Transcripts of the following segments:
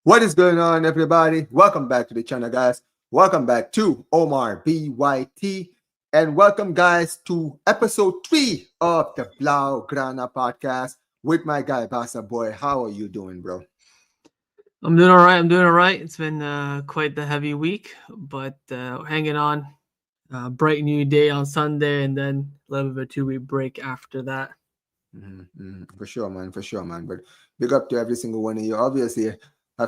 What is going on, everybody? Welcome back to the channel, guys. Welcome back to Omar BYT. And welcome, guys, to episode 3 of the BLAUGRANA podcast with my guy, Barça boy. How are you doing, bro? I'm doing all right. It's been quite the heavy week, but hanging on. Bright new day on Sunday, and then a little bit of a 2-week break after that. For sure, man. But big up to every single one of you. Obviously,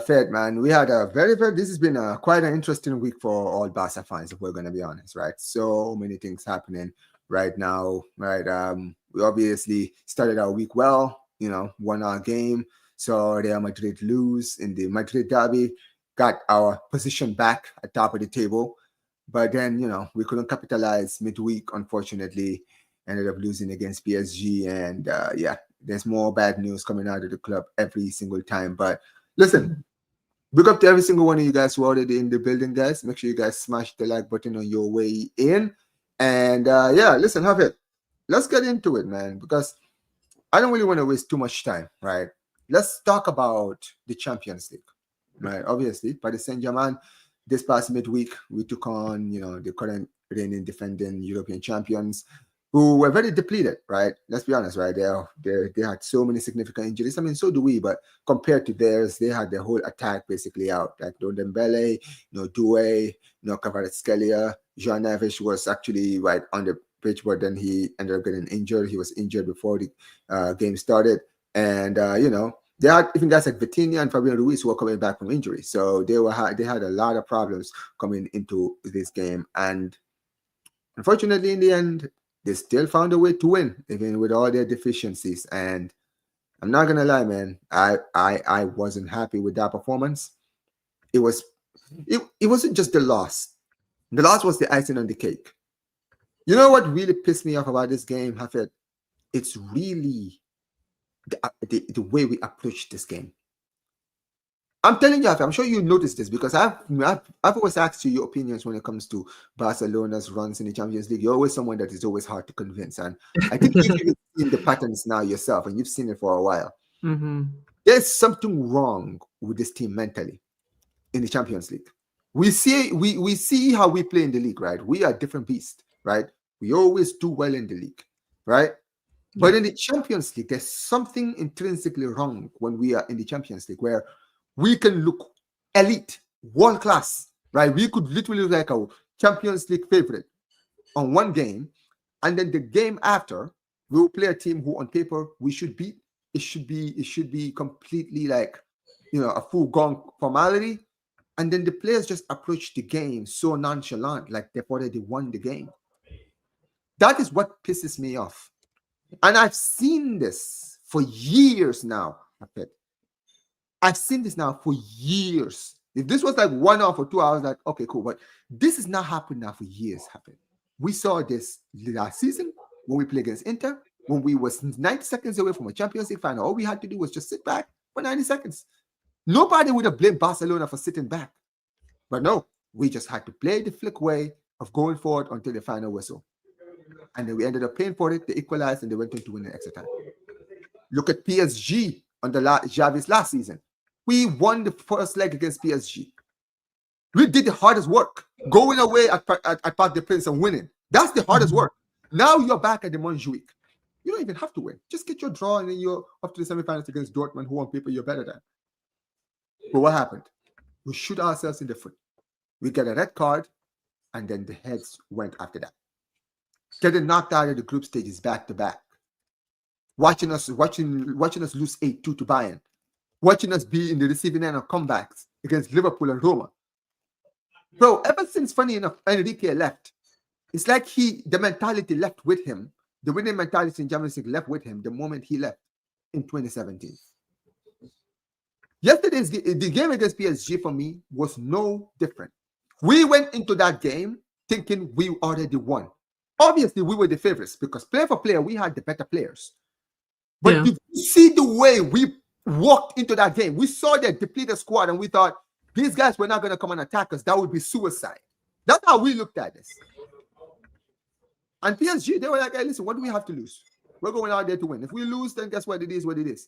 Fed, man. We had a this has been quite an interesting week for all Barca fans, if we're going to be honest, right? So many things happening right now, right? We obviously started our week well, won our game. So Real Madrid lose in the Madrid derby, got our position back at top of the table. But then, we couldn't capitalize midweek, unfortunately. Ended up losing against PSG. And there's more bad news coming out of the club every single time. But listen, big up to every single one of you guys who are already in the building, guys. Make sure you guys smash the like button on your way in. And listen, have it. Let's get into it, man, because I don't really want to waste too much time, right? Let's talk about the Champions League, right? Obviously, Paris Saint-Germain, this past midweek, we took on, the current reigning defending European champions, who were very depleted, right? Let's be honest, right? They had so many significant injuries. I mean, so do we, but compared to theirs, they had their whole attack basically out. Like Dembele, Doué, Kvaratskhelia, Jean Neves was actually right on the pitch, but then he ended up getting injured. He was injured before the game started. And, they had even guys like Vitinha and Fabian Ruiz who were coming back from injury. So they had a lot of problems coming into this game. And unfortunately, in the end, they still found a way to win, even with all their deficiencies. And I'm not gonna lie, man, I wasn't happy with that performance. It wasn't just the loss. The loss was the icing on the cake. You know what really pissed me off about this game, Hafid? It's really the way we approach this game. I'm telling you, I'm sure you noticed this because I've always asked you your opinions when it comes to Barcelona's runs in the Champions League. You're always someone that is always hard to convince, and I think you've even seen the patterns now yourself, and you've seen it for a while. There's something wrong with this team mentally in the Champions League. We see how we play in the league, right? We are a different beast, right? We always do well in the league, right? But in the Champions League, there's something intrinsically wrong when we are in the Champions League, where we can look elite, world class, right? We could literally look like a Champions League favorite on one game, and then the game after, we will play a team who, on paper, we should beat. It should be completely like, a full-gone formality, and then the players just approach the game so nonchalant, like they've already won the game. That is what pisses me off. And I've seen this for years now. I've seen this now for years. If this was like 1 hour or 2 hours, like, okay, cool. But this is not happening now for years. We saw this last season when we played against Inter, when we was 90 seconds away from a Champions League final. All we had to do was just sit back for 90 seconds. Nobody would have blamed Barcelona for sitting back. But no, we just had to play the flick way of going forward until the final whistle. And then we ended up paying for it. They equalized and they went on to win in extra time. Look at PSG on Xavi's last season. We won the first leg against PSG. We did the hardest work, going away at Parc des Princes and winning. That's the hardest work. Now you're back at the Montjuic. You don't even have to win. Just get your draw and then you're up to the semifinals against Dortmund, who on paper you're better than. But what happened? We shoot ourselves in the foot. We get a red card, and then the heads went after that. Getting knocked out of the group stages back to back. Watching us lose 8-2 to Bayern. Watching us be in the receiving end of comebacks against Liverpool and Roma. Bro, ever since, funny enough, Enrique left, it's like the mentality left with him. The winning mentality in Champions League left with him the moment he left in 2017. Yesterday's the game against PSG for me was no different. We went into that game thinking we already won. Obviously, we were the favorites because player for player, we had the better players. But did you see the way we walked into that game? We saw their depleted squad and we thought, these guys were not going to come and attack us. That would be suicide. That's how we looked at this. And PSG, they were like, hey, listen, what do we have to lose? We're going out there to win. If we lose, then guess what? It is what it is.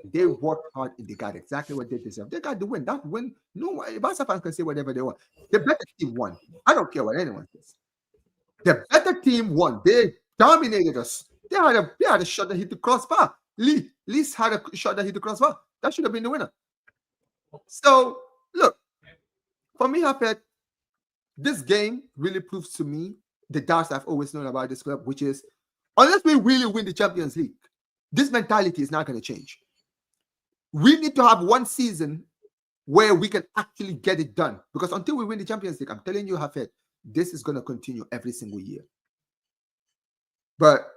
They worked hard and they got exactly what they deserve. They got the win. That win, no, Barca fans can say whatever they want. The better team won. I don't care what anyone says. The better team won. They dominated us. They had a shot that hit the crossbar. Least had a shot that hit the crossbar. That should have been the winner. So look, for me, I felt this game really proves to me the doubts I've always known about this club, which is unless we really win the Champions League, this mentality is not going to change. We need to have one season where we can actually get it done. Because until we win the Champions League, I'm telling you, Hafed, this is going to continue every single year. But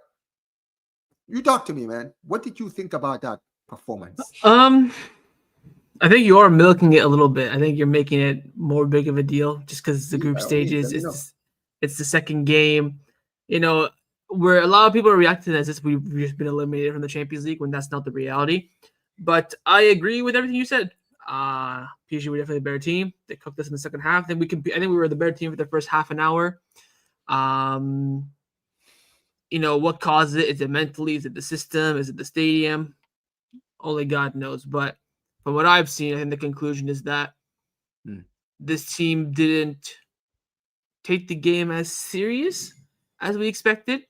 you talk to me, man. What did you think about that performance? I think you are milking it a little bit. I think you're making it more big of a deal just because the group stages. It's the second game. You know, where a lot of people are reacting as if we've just been eliminated from the Champions League when that's not the reality. But I agree with everything you said. PSG were definitely a better team. They cooked us in the second half. Then I think we were the better team for the first half an hour. You know, what caused it? Is it mentally? Is it the system? Is it the stadium? Only God knows. But from what I've seen, I think the conclusion is that this team didn't take the game as serious as we expected.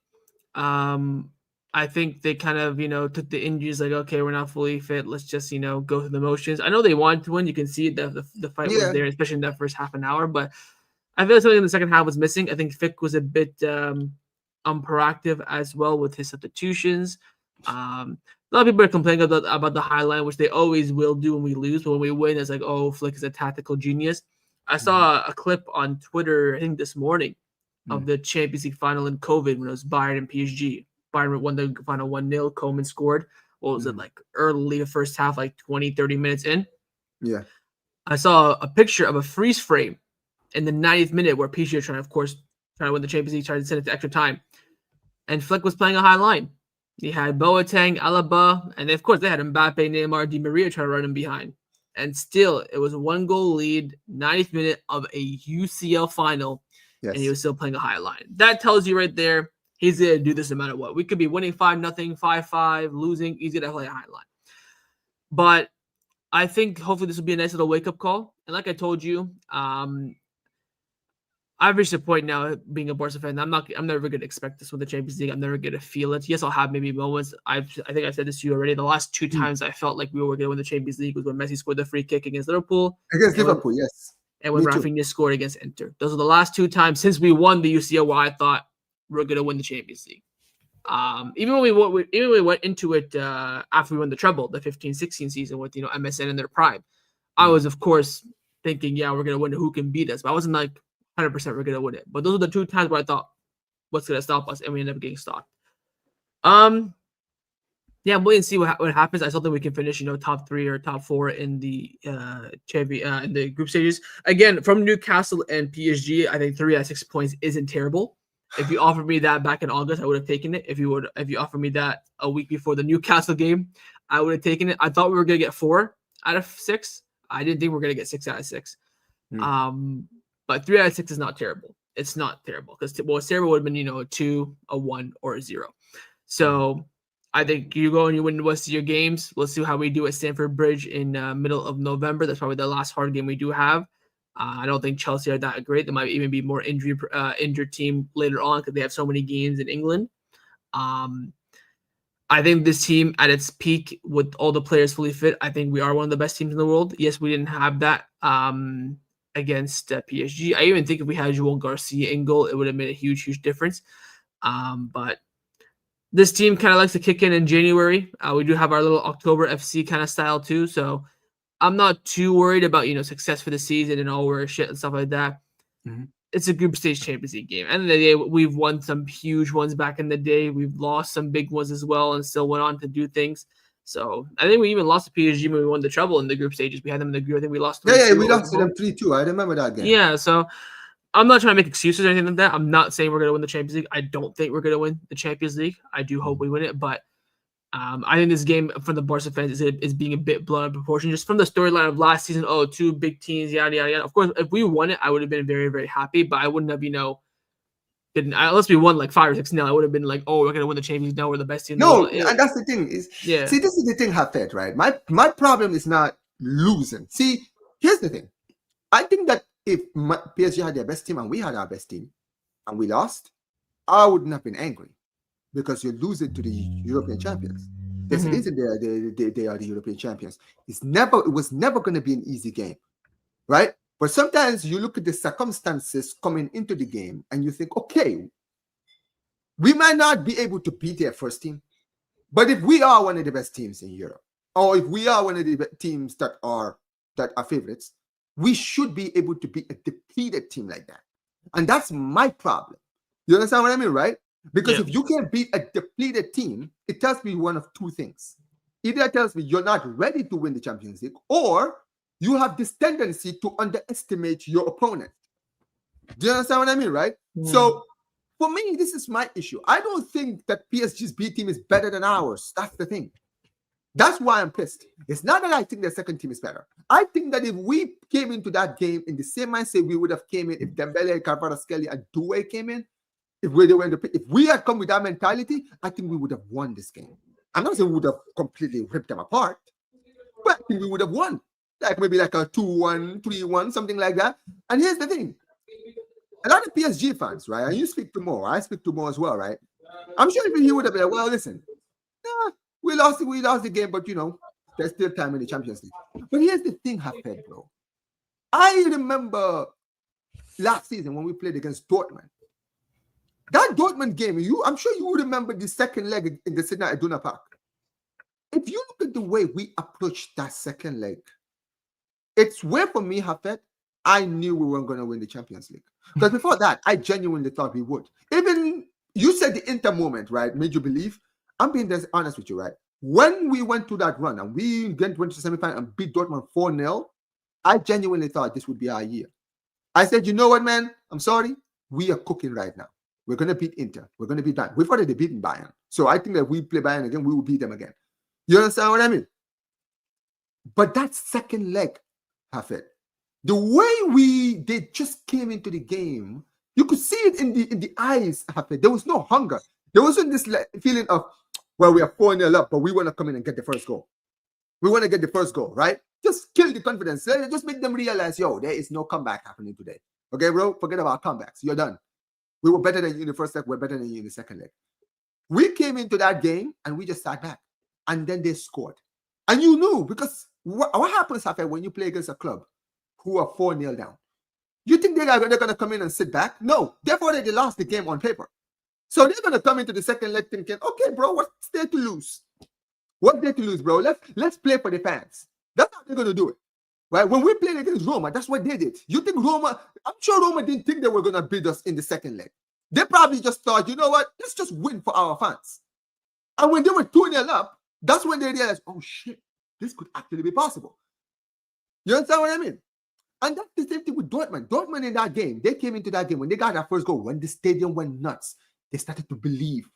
I think they kind of, took the injuries like, okay, we're not fully fit. Let's just, go through the motions. I know they wanted to win. You can see the fight was there, especially in that first half an hour. But I feel like something in the second half was missing. I think Fick was a bit unproactive as well with his substitutions. A lot of people are complaining about the high line, which they always will do when we lose. But when we win, it's like, oh, Flick is a tactical genius. I saw a clip on Twitter, I think this morning, of the Champions League final in COVID when it was Bayern and PSG. Bayern won the final 1-0. Koeman scored. What was it, like early the first half, like 20, 30 minutes in? Yeah. I saw a picture of a freeze frame in the 90th minute where PSG are trying to win the Champions League, trying to send it to extra time. And Flick was playing a high line. He had Boateng, Alaba, and of course they had Mbappe, Neymar, Di Maria trying to run him behind. And still, it was a 1-goal lead, 90th minute of a UCL final, and he was still playing a high line. That tells you right there, he's going to do this no matter what. We could be winning 5-0, 5-5, losing. He's going to play a high line. But I think hopefully this will be a nice little wake-up call. And like I told you, I've reached a point now, being a Barca fan, I'm never going to expect this with the Champions League. I'm never going to feel it. Yes, I'll have maybe moments. I think I said this to you already. The last two times I felt like we were going to win the Champions League was when Messi scored the free kick against Liverpool. Yes. And when Rafinha scored against Inter. Those are the last two times since we won the UCL where I thought we're going to win the Champions League. Even when we went into it after we won the treble, the 15-16 season with MSN in their prime, I was of course thinking, yeah, we're going to win. Who can beat us? But I wasn't like 100% we're going to win it. But those are the two times where I thought, what's going to stop us? And we ended up getting stopped. Yeah, wait and see what happens. I still think we can finish, top 3 or top 4 in the in the group stages. Again, from Newcastle and PSG, I think 3 out of 6 points isn't terrible. If you offered me that back in August, I would have taken it. If you offered me that a week before the Newcastle game, I would have taken it. I thought we were going to get 4 out of 6. I didn't think we were going to get 6 out of 6. But 3 out of 6 is not terrible. It's not terrible because what's terrible would have been, a 2, a 1, or a 0. So I think you go and you win the rest of your games. Let's see how we do at Stamford Bridge in middle of November. That's probably the last hard game we do have. I don't think Chelsea are that great. There might even be more injured team later on because they have so many games in England. I think this team at its peak with all the players fully fit, I think we are one of the best teams in the world. Yes, we didn't have that against PSG. I even think if we had Joel Garcia in goal, it would have made a huge, huge difference. But this team kind of likes to kick in January. We do have our little October FC kind of style too. So I'm not too worried about, success for the season and all we're shit and stuff like that. It's a group stage Champions League game. End of the day, we've won some huge ones back in the day. We've lost some big ones as well and still went on to do things. So I think we even lost to PSG when we won the treble in the group stages. We had them in the group. I think we lost. Yeah, we lost to them 3-2. I remember that game. Yeah, so I'm not trying to make excuses or anything like that. I'm not saying we're going to win the Champions League. I don't think we're going to win the Champions League. I do hope we win it, but I think this game from the Barca fans is being a bit blown out of proportion. Just from the storyline of last season, 2 big teams, yada, yada, yada. Of course, if we won it, I would have been very, very happy, but I wouldn't have, didn't. Unless we won like 5 or 6-0, I would have been like, oh, we're gonna win the Champions. Now we're the best team. No, and that's the thing is, yeah. See, this is the thing, Hafed, right? My problem is not losing. See, here's the thing. I think that if PSG had their best team and we had our best team and we lost, I wouldn't have been angry because you lose it to the European champions. There's a reason they are the European champions. It was never going to be an easy game, right? But sometimes you look at the circumstances coming into the game and you think, okay, we might not be able to beat their first team, but if we are one of the best teams in Europe, or if we are one of the teams that are favorites, we should be able to beat a depleted team like that. And that's my problem. You understand what I mean, right? Because if you can't beat a depleted team, it tells me one of two things. Either it tells me you're not ready to win the Champions League, or you have this tendency to underestimate your opponent. Do you understand what I mean, right? So for me, this is my issue. I don't think that PSG's B team is better than ours. That's the thing. That's why I'm pissed. It's not that I think the second team is better. I think that if we came into that game in the same mindset we would have came in if Dembele, Kvaratskhelia, and Doué came in, if we had come with that mentality, I think we would have won this game. I'm not saying we would have completely ripped them apart, but I think we would have won. Like maybe like a 2-1, 3-1, something like that. And here's the thing. A lot of PSG fans, right? And you speak to Mo. I speak to Mo as well, right? I'm sure if he would have been like, well, listen, we lost the game, but there's still time in the Champions League. But here's the thing, Hafed, bro. I remember last season when we played against Dortmund. That Dortmund game, I'm sure you would remember the second leg in the Sydney Iduna Park. If you look at the way we approached that second leg, it's where for me, Hafed, I knew we weren't going to win the Champions League. Because before that, I genuinely thought we would. Even you said the Inter moment, right, made you believe. I'm being honest with you, right? When we went to that run and we went to the semifinal and beat Dortmund 4-0, I genuinely thought this would be our year. I said, you know what, man? I'm sorry. We are cooking right now. We're going to beat Inter. We're going to beat Bayern. We've already beaten Bayern. So I think that if we play Bayern again, we will beat them again. You understand what I mean? But that second leg, Hafed, the way they just came into the game, you could see it in the eyes, Hafed. There was no hunger. There wasn't this feeling of, well, we are 4-0 up, but we want to come in and get the first goal. We want to get the first goal, right? Just kill the confidence. Just make them realize, there is no comeback happening today. Okay, bro? Forget about comebacks. You're done. We were better than you in the first leg. We're better than you in the second leg. We came into that game and we just sat back. And then they scored. And you knew, because what happens, Hafed, when you play against a club who are 4-0 down? You think they're going to come in and sit back? No. They've already lost the game on paper. So they're going to come into the second leg thinking, okay, bro, what's there to lose? What's there to lose, bro? Let's play for the fans. That's how they're going to do it. Right? When we played against Roma, that's what they did. You think I'm sure Roma didn't think they were going to beat us in the second leg. They probably just thought, you know what? Let's just win for our fans. And when they were 2-0 up, that's when they realized, oh, shit, this could actually be possible. You understand what I mean? And that's the same thing with Dortmund. Dortmund in that game, they came into that game, when they got that first goal, when the stadium went nuts, they started to believe.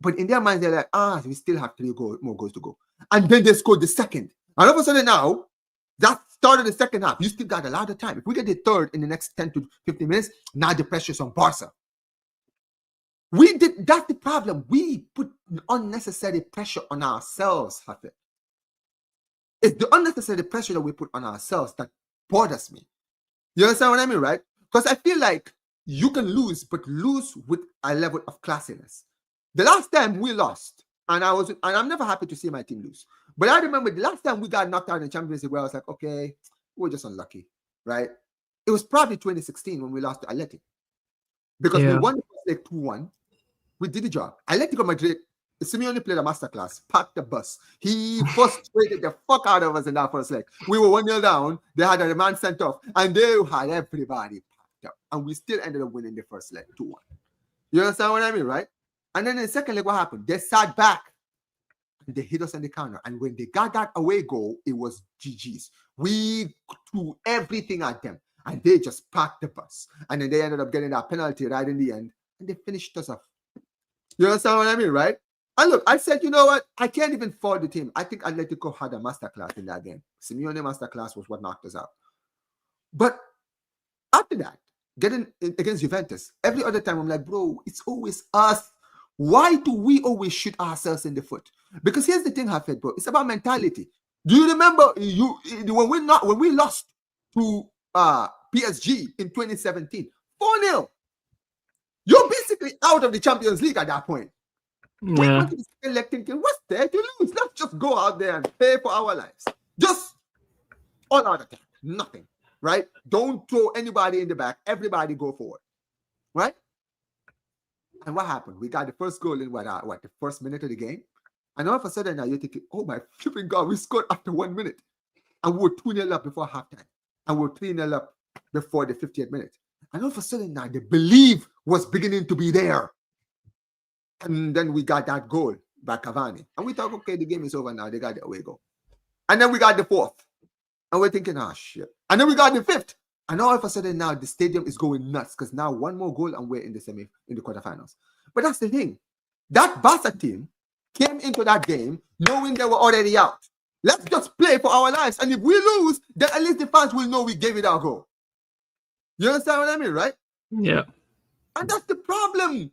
But in their minds, they're like, we still have 3 more goals to go. And then they scored the second. And all of a sudden now, that started the second half. You still got a lot of time. If we get the third in the next 10 to 15 minutes, now the pressure's on Barca. That's the problem. We put unnecessary pressure on ourselves, Hafid. It's the unnecessary pressure that we put on ourselves that bothers me. You understand what I mean, right? Because I feel like you can lose, but lose with a level of classiness. The last time we lost, and I'm never happy to see my team lose. But I remember the last time we got knocked out in the Champions League, where I was like, okay, we're just unlucky, right? It was probably 2016 when we lost to Atleti. Because we won the first leg 2-1. We did the job. Atletico Madrid, Simeone played a masterclass, packed the bus. He frustrated the fuck out of us in that first leg. We were 1-0 down. They had a man sent off, and they had everybody packed up. And we still ended up winning the first leg 2-1. You understand what I mean, right? And then in the second leg, what happened? They sat back. And they hit us on the counter. And when they got that away goal, it was GG's. We threw everything at them. And they just packed the bus. And then they ended up getting that penalty right in the end. And they finished us off. You understand what I mean, right? And look, I said, you know what? I can't even fault the team. I think Atletico had a masterclass in that game. Simeone masterclass was what knocked us out. But after that, getting against Juventus. Every other time, I'm like, bro, it's always us. Why do we always shoot ourselves in the foot? Because here's the thing, Hafid, bro. It's about mentality. Do you remember when we lost to PSG in 2017? 4-0. You're basically out of the Champions League at that point. We went to the second leg thinking, what's there to lose? Let's just go out there and pay for our lives. Just all out attack. Nothing. Right? Don't throw anybody in the back. Everybody go forward. Right? And what happened? We got the first goal in the first minute of the game. And all of a sudden now you're thinking, oh my flipping God, we scored after 1 minute. And we were 2-0 up before halftime. And we were 3-0 up before the 50th minute. And all of a sudden now the belief was beginning to be there. And then we got that goal by Cavani. And we thought, okay, the game is over now. They got the away goal. And then we got the fourth. And we're thinking, shit. And then we got the fifth. And all of a sudden now the stadium is going nuts because now one more goal and we're in the quarterfinals. But that's the thing. That Barca team came into that game knowing they were already out. Let's just play for our lives. And if we lose, then at least the fans will know we gave it our goal. You understand what I mean, right? Yeah. And that's the problem.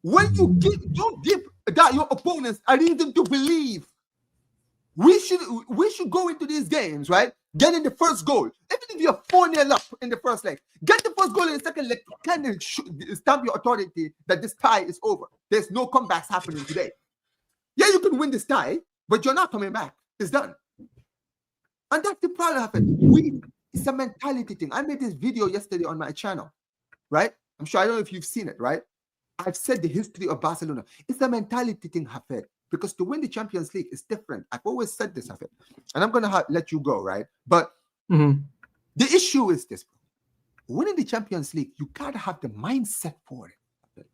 When you don't give that your opponents a reason to believe. We should go into these games, right? Getting the first goal. Even if you're 4-0 up in the first leg, get the first goal in the second leg. Kind of stamp your authority that this tie is over. There's no comebacks happening today. Yeah, you can win this tie, but you're not coming back. It's done. And that's the problem. It's a mentality thing. I made this video yesterday on my channel, right? I'm sure I don't know if you've seen it, right? I've said the history of Barcelona. It's a mentality thing, Hafid. Because to win the Champions League is different. I've always said this, Hafid. And I'm going to let you go, right? But the issue is this. Winning the Champions League, you got to have the mindset for it. Hafid.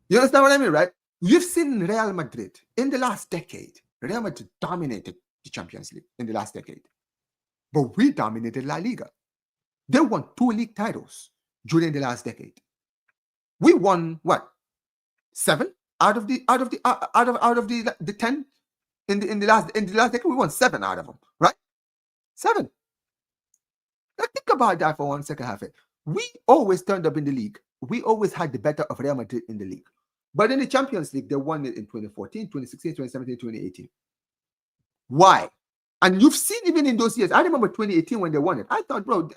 You understand what I mean, right? You've seen Real Madrid in the last decade. Real Madrid dominated the Champions League in the last decade. But we dominated La Liga. They won 2 league titles during the last decade. We won what? 7 out of the 10 in the last decade. We won 7 out of them, right? 7. Now think about that for 1 second, Hafid. We always turned up in the league. We always had the better of Real Madrid in the league. But in the Champions League, they won it in 2014, 2016, 2017, 2018. Why? And you've seen even in those years. I remember 2018 when they won it. I thought, bro,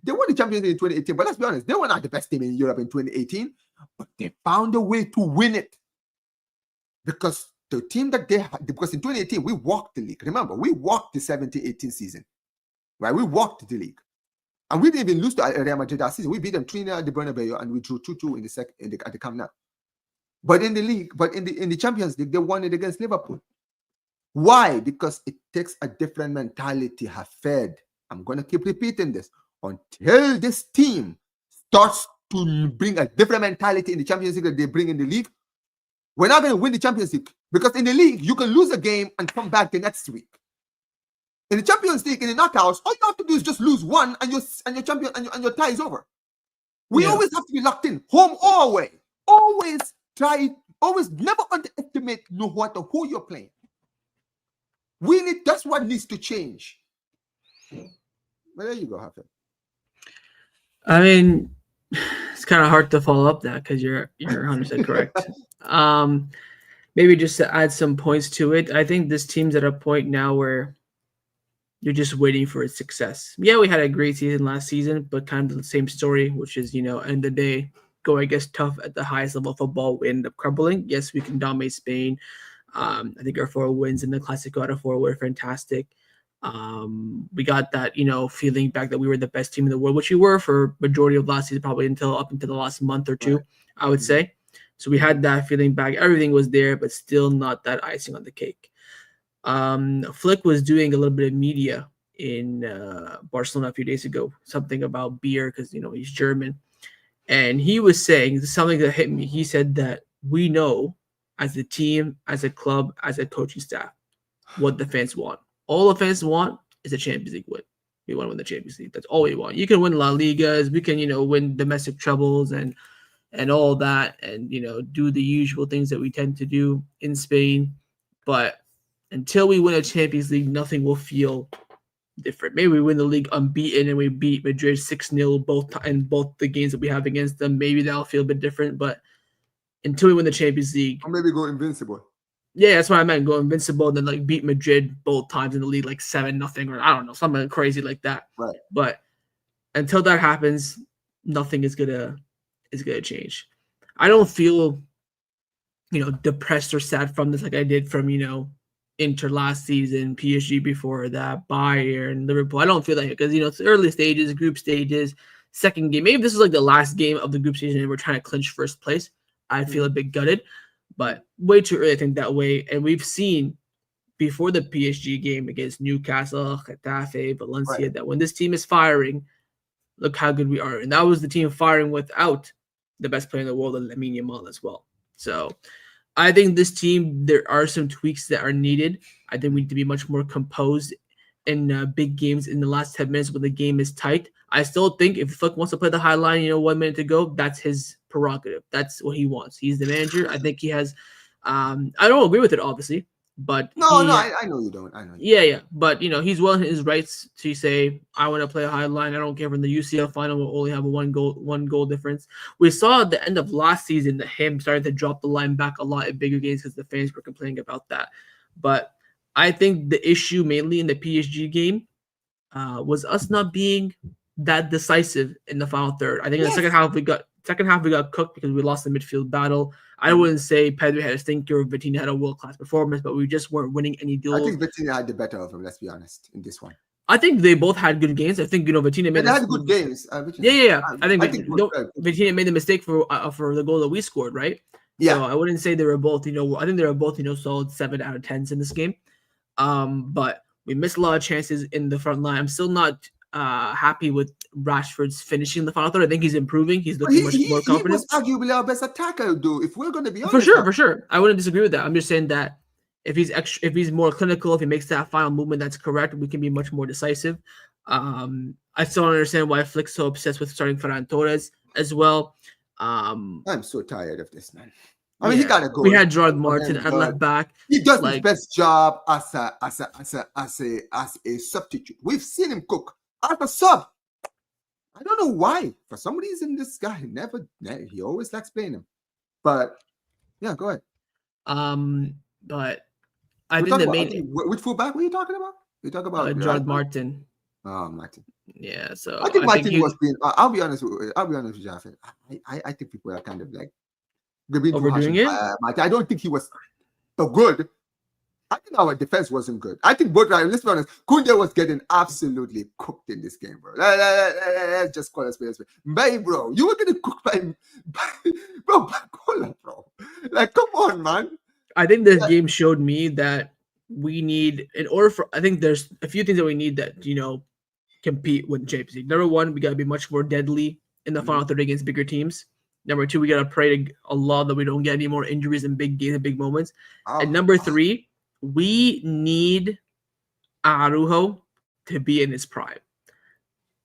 they won the Champions League in 2018. But let's be honest, they were not the best team in Europe in 2018. But they found a way to win it. Because the team that they had, because in 2018, we walked the league. Remember, we walked the 17-18 season. Right? We walked the league. And we didn't even lose to Real Madrid that season. We beat them 3-0 at the Bernabeu and we drew 2-2 at the Camp Nou. But in the league, in the Champions League, they won it against Liverpool. Why? Because it takes a different mentality, Hafid. I'm going to keep repeating this. Until this team starts to bring a different mentality in the Champions League that they bring in the league, we're not going to win the Champions League. Because in the league, you can lose a game and come back the next week. In the Champions League, in the knockouts, all you have to do is just lose one and your champion and your tie is over. We always have to be locked in, home or away. Always never underestimate no matter who you're playing. That's what needs to change. Well, there you go, Hafid. I mean, it's kind of hard to follow up that because you're 100% correct. Maybe just to add some points to it, I think this team's at a point now where you're just waiting for its success. Yeah, we had a great season last season, but kind of the same story, which is, end of the day, going against tough at the highest level of football, we end up crumbling. Yes, we can dominate Spain. I think our 4 wins in the Clasico out of 4 were fantastic. We got that, feeling back that we were the best team in the world, which we were for majority of last season, probably up until the last month or two, right. I would say. So we had that feeling back. Everything was there, but still not that icing on the cake. Flick was doing a little bit of media in Barcelona a few days ago, something about beer because, he's German. And he was saying something that hit me. He said that we know as a team, as a club, as a coaching staff, what the fans want. All the fans want is a Champions League win. We want to win the Champions League. That's all we want. You can win La Ligas. We can, win domestic troubles and all that and, do the usual things that we tend to do in Spain. But until we win a Champions League, nothing will feel different. Maybe we win the league unbeaten and we beat Madrid 6-0 both the games that we have against them. Maybe that'll feel a bit different, but until we win the Champions League, or maybe go invincible. Yeah, that's what I meant. Go invincible and then like beat Madrid both times in the league, like 7-0, or I don't know, something crazy like that. Right. But until that happens, nothing is gonna change. I don't feel, depressed or sad from this like I did from Inter last season, PSG before that, Bayern, Liverpool. I don't feel like it because it's early stages, group stages, second game. Maybe this is like the last game of the group stage and we're trying to clinch first place. I feel a bit gutted, but way too early to think that way. And we've seen before the PSG game against Newcastle, Getafe, Valencia, that when this team is firing, look how good we are. And that was the team firing without the best player in the world, Lamine Yamal, as well. So I think this team, there are some tweaks that are needed. I think we need to be much more composed in big games in the last 10 minutes when the game is tight. I still think if Flick wants to play the high line, 1 minute to go, that's his prerogative. That's what he wants. He's the manager. I think he has I don't agree with it, obviously, but I know you don't. I know. Yeah. But he's well in his rights to say, I want to play a high line. I don't care if in the UCL final we'll only have a one goal difference. We saw at the end of last season that him started to drop the line back a lot in bigger games because the fans were complaining about that. But I think the issue mainly in the PSG game was us not being that decisive in the final third. I think in the second half we got cooked because we lost the midfield battle. I wouldn't say Pedri had a stinker or Vitinha had a world-class performance, but we just weren't winning any duels. I think Vitinha had the better of him, let's be honest, in this one. I think they both had good games. I think Vitinha made good games. Yeah. I think Vitinha made the mistake for the goal that we scored, right? Yeah. So I wouldn't say they were both, I think they were both, solid 7 out of 10s in this game. But we missed a lot of chances in the front line. I'm still not happy with Rashford's finishing the final third. I think he's improving. He's looking much more confident. He was arguably our best attacker, though. If we're going to be honest, for sure, I wouldn't disagree with that. I'm just saying that if he's more clinical, if he makes that final movement that's correct, we can be much more decisive. I still don't understand why Flick's so obsessed with starting Ferran Torres as well. I'm so tired of this, man. I mean, he gotta go. We had Gerard Martin at left back. He does his best job as a substitute. We've seen him cook as a sub. I don't know why. For some reason, this guy he always likes playing him. But yeah, go ahead. But I think the main which fullback were you talking about? You talk about Gerard Martin. Oh, Martin. Yeah, so I think Martin was being. I'll be honest with you, I think people are kind of like overdoing it. I don't think he was so good. I think our defense wasn't good. I think both. Let's be honest. Kunde was getting absolutely cooked in this game, bro. Let's just call it space. Bro, you were getting cooked by Bacola, bro. Like, come on, man. I think this game showed me that we need, in order for, I think there's a few things that we need that compete with the Champions League. Number one, we got to be much more deadly in the final third against bigger teams. Number two, we got to pray to Allah that we don't get any more injuries in big games and big moments. And number three, we need Araujo to be in his prime.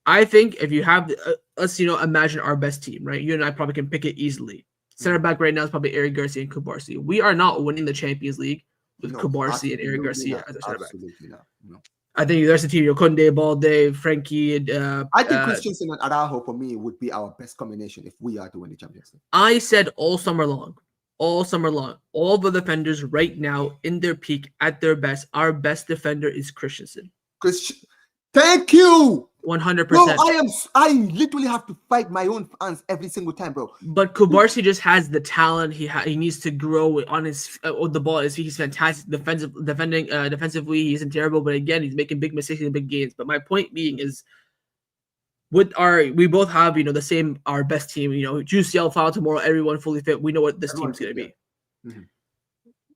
I think if you have, let's imagine our best team, right? You and I probably can pick it easily. Center back right now is probably Eric Garcia and Cubarsí. We are not winning the Champions League with Cubarsí and Eric Garcia as our center back. Absolutely not. No. I think there's a team, Kunde, Balde, Frankie. I think Christensen and Araujo for me would be our best combination if we are to win the Champions League. I said all summer long, all the defenders right now in their peak, at their best, our best defender is Christensen. Thank you. 100%. Bro, I literally have to fight my own fans every single time, bro. But Cubarsí just has the talent. He needs to grow on his on the ball. He's fantastic defensively. He isn't terrible, but again, he's making big mistakes in big games. But my point being is, we both have the same our best team. UCL final tomorrow, everyone fully fit. We know what this team's gonna be. Mm-hmm.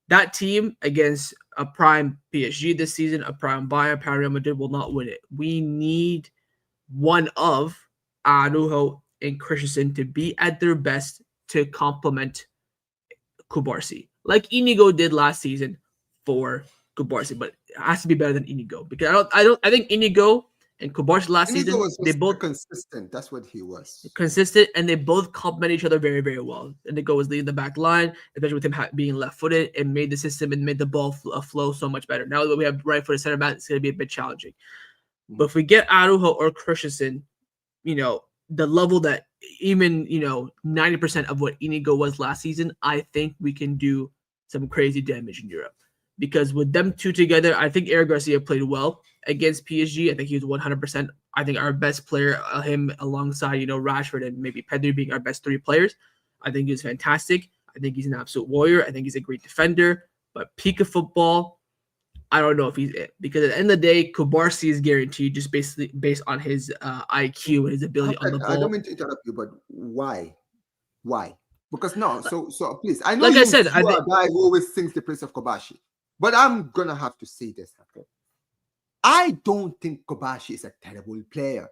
That team against a prime PSG this season, a prime Bayern, prime Real Madrid will not win it. We need one of Araujo and Christensen to be at their best to complement Cubarsí, like Inigo did last season for Cubarsí, but it has to be better than Inigo because I think Inigo and Cubarsí last season they both consistent. That's what he was. Consistent, and they both complement each other very, very well. Inigo was leading the back line, especially with him being left-footed, and made the system and made the ball flow so much better. Now that we have right-footed center back, it's going to be a bit challenging. But if we get Araujo or Christensen, the level that even 90% of what Inigo was last season, I think we can do some crazy damage in Europe. Because with them two together, I think Eric Garcia played well against PSG. I think he was 100%. I think our best player, him alongside Rashford and maybe Pedri being our best three players. I think he's fantastic. I think he's an absolute warrior. I think he's a great defender. But peak of football, I don't know if he's it, because at the end of the day, Kubarsi is guaranteed just basically based on his IQ and his ability on the ball. I don't mean to interrupt you, but why? Why? Because no, so please, I know like you, I said, you are a guy who always sings the praise of Kobashi, but I'm gonna have to say this. Okay? I don't think Kobashi is a terrible player.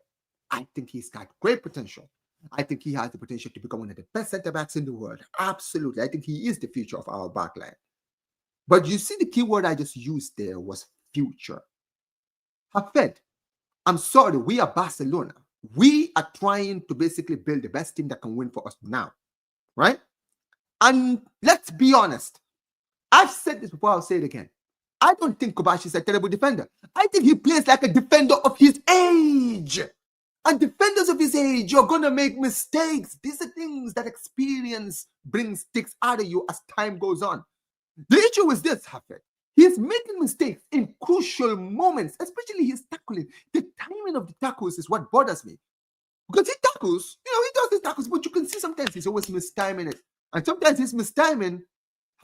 I think he's got great potential. I think he has the potential to become one of the best center backs in the world. Absolutely, I think he is the future of our backline. But you see, the key word I just used there was future. Hafed, I'm sorry, we are Barcelona. We are trying to basically build the best team that can win for us now, right? And let's be honest. I've said this before, I'll say it again. I don't think Kobashi is a terrible defender. I think he plays like a defender of his age. And defenders of his age, you're going to make mistakes. These are things that experience brings sticks out of you as time goes on. The issue is this, Hafed. He's making mistakes in crucial moments, especially his tackling. The timing of the tackles is what bothers me. Because he tackles, he does his tackles, but you can see sometimes he's always mistiming it. And sometimes his mistiming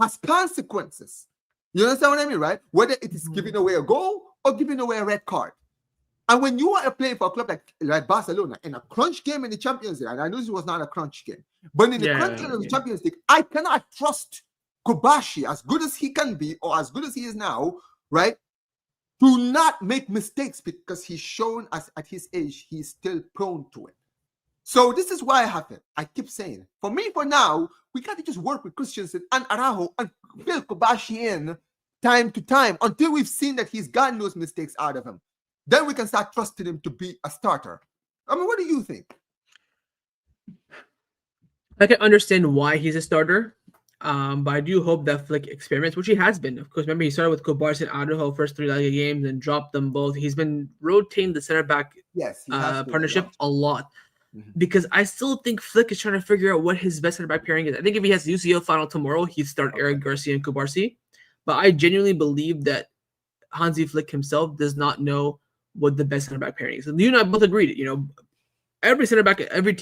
has consequences. You understand what I mean, right? Whether it is giving away a goal or giving away a red card. And when you are playing for a club like Barcelona in a crunch game in the Champions League, and I know this was not a crunch game, but in the crunch game of the Champions League, I cannot trust Kobashi, as good as he can be, or as good as he is now, right, to not make mistakes, because he's shown us at his age, he's still prone to it. So this is why I keep saying, for me, for now, we got to just work with Christensen and Araujo and fill Kobashi in time to time until we've seen that he's gotten those mistakes out of him. Then we can start trusting him to be a starter. I mean, what do you think? I can understand why he's a starter. But I do hope that Flick experiments, which he has been. Of course, remember he started with Kobarsi and Araujo first 3 La Liga games and dropped them both. He's been rotating the center back partnership a lot. Because I still think Flick is trying to figure out what his best center back pairing is. I think if he has UCL final tomorrow, he'd start Eric Garcia and Kobarsi. But I genuinely believe that Hansi Flick himself does not know what the best center back pairing is. And you and I both agreed. Every center back, every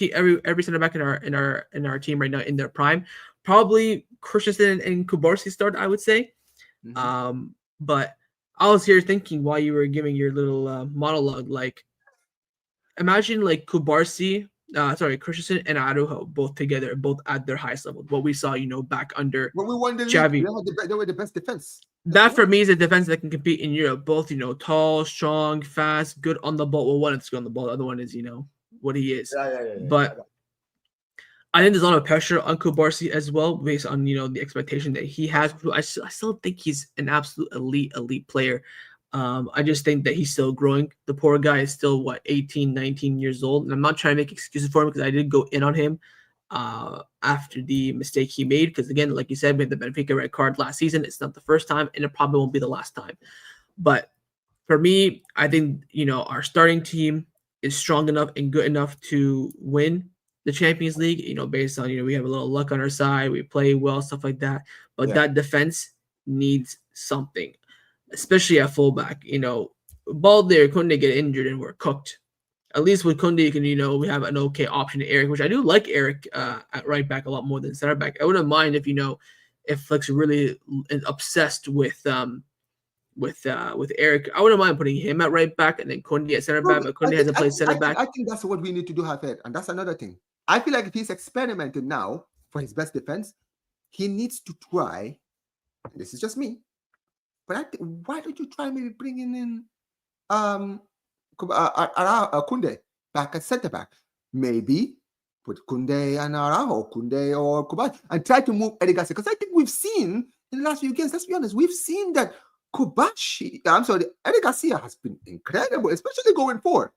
center back in our team right now in their prime. Probably Christensen and Kubarsi start, I would say. But I was here thinking while you were giving your little monologue, like, imagine like Christensen and Araujo both together, both at their highest level. What we saw, back under when we won the Xavi. League, they were the best defense. That for me is a defense that can compete in Europe. Both, tall, strong, fast, good on the ball. Well, one is good on the ball. The other one is, what he is. But I think there's a lot of pressure on Kubarsi as well, based on the expectation that he has. I still think he's an absolute elite player. I just think that he's still growing. The poor guy is still 18, 19 years old, and I'm not trying to make excuses for him because I did go in on him after the mistake he made. Because again, like you said, we had the Benfica red card last season. It's not the first time, and it probably won't be the last time. But for me, I think our starting team is strong enough and good enough to win the Champions League, based on, we have a little luck on our side. We play well, stuff like that. But that defense needs something, especially at fullback. Balde or Koundé get injured and we're cooked. At least with Koundé, you can, we have an okay option to Eric, which I do like Eric at right back a lot more than center back. I wouldn't mind if Flick's really obsessed with Eric. I wouldn't mind putting him at right back and then Koundé at center back, but Koundé hasn't played center back. I think that's what we need to do, Hafed. And that's another thing. I feel like if he's experimenting now for his best defense, he needs to try, and this is just me, but why don't you try maybe bringing in Koundé back at center back? Maybe put Koundé and Araujo, Koundé or Kobashi, and try to move Eric Garcia. Because I think we've seen in the last few games, let's be honest, we've seen that Eric Garcia has been incredible, especially going forward.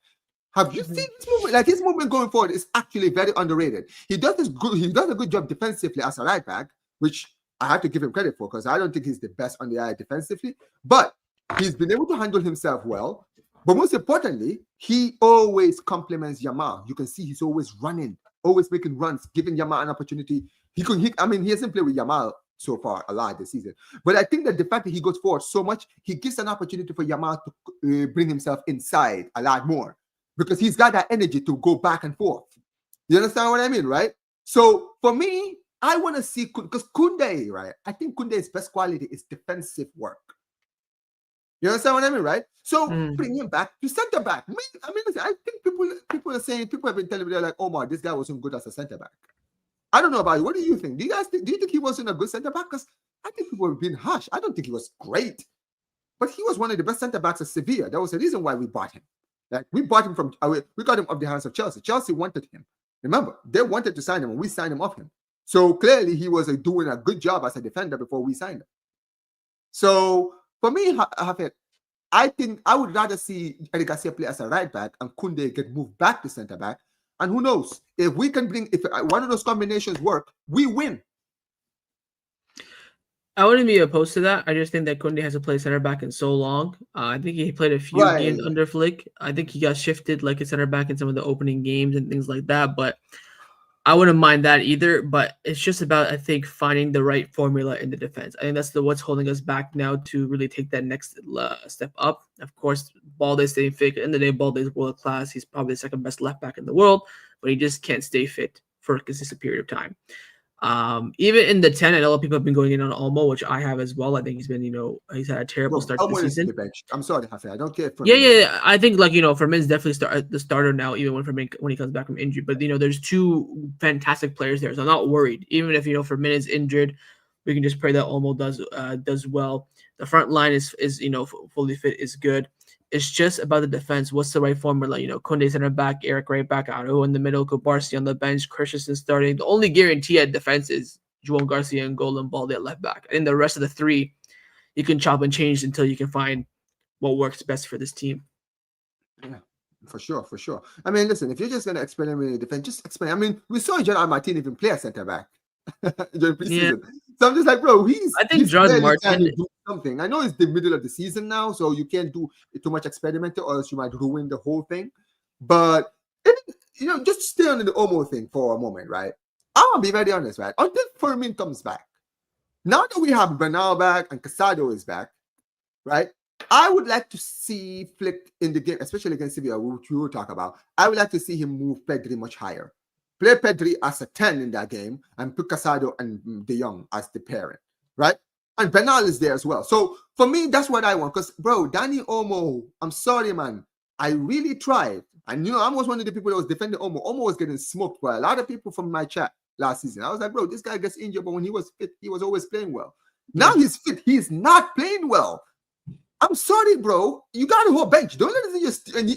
Have you seen his movement? Like, his movement going forward is actually very underrated. He does a good job defensively as a right back, which I have to give him credit for, because I don't think he's the best on the eye defensively. But he's been able to handle himself well. But most importantly, he always compliments Yamal. You can see he's always running, always making runs, giving Yamal an opportunity. He hasn't played with Yamal so far a lot this season. But I think that the fact that he goes forward so much, he gives an opportunity for Yamal to bring himself inside a lot more because he's got that energy to go back and forth. You understand what I mean, right? So for me, I want to see, because Koundé, right? I think Koundé's best quality is defensive work. You understand what I mean, right? So bring him back to center back. Listen, I think people have been telling me, they're like, Omar, this guy wasn't good as a center back. I don't know about you. What do you think? Do you think he wasn't a good center back? Because I think people have been harsh. I don't think he was great, but he was one of the best center backs at Sevilla. That was the reason why we bought him. Like, we bought him we got him off the hands of Chelsea. Chelsea wanted him. Remember, they wanted to sign him, and we signed him off him. So clearly, he was doing a good job as a defender before we signed him. So for me, I think I would rather see Eric Garcia play as a right back and Koundé get moved back to center back. And who knows, if one of those combinations work, we win. I wouldn't be opposed to that. I just think that Koundé has to play center back in so long. I think he played a few games under Flick. I think he got shifted like a center back in some of the opening games and things like that. But I wouldn't mind that either. But it's just about, I think, finding the right formula in the defense. I think that's what's holding us back now to really take that next step up. Of course, Balde staying fit. At the end of the day, Balde is world class. He's probably the second best left back in the world, but he just can't stay fit for a consistent period of time. Even in the 10, I know people have been going in on Olmo, which I have as well. I think he's been, he's had a terrible start to the season. I'm sorry, Hafe, I don't care. Yeah. I think Fermin's definitely the starter now, even when he comes back from injury. But there's two fantastic players there, so I'm not worried. Even if Fermin is injured, we can just pray that Olmo does well. The front line is fully fit, is good. It's just about the defense. What's the right formula? Koundé center back, Eric right back, Aro in the middle, Kubarsi on the bench, Christensen starting. The only guarantee at defense is João Garcia and Golden Balde at left back. And the rest of the three, you can chop and change until you can find what works best for this team. Yeah, for sure. I mean, listen, if you're just going to experiment with the defense, just experiment. I mean, we saw Gerard Martin even play a center back during preseason. Yeah. So I'm just like, bro, I think Gerard Martin do something. I know it's the middle of the season now, so you can't do too much experimental, or else you might ruin the whole thing. But just stay on the Olmo thing for a moment, right? I'll be very honest, right? Until Fermin comes back, now that we have Bernal back and Casado is back, right? I would like to see Flick in the game, especially against Sevilla, which we will talk about. I would like to see him move Pedri much higher. Play Pedri as a 10 in that game and put Casado and De Jong as the parent, right? And Bernal is there as well. So for me, that's what I want. Because, bro, Danny Olmo, I'm sorry, man. I really tried. And, I was one of the people that was defending Olmo. Olmo was getting smoked by a lot of people from my chat last season. I was like, bro, this guy gets injured, but when he was fit, he was always playing well. Now he's fit. He's not playing well. I'm sorry, bro. You got a whole bench. Don't let it just... And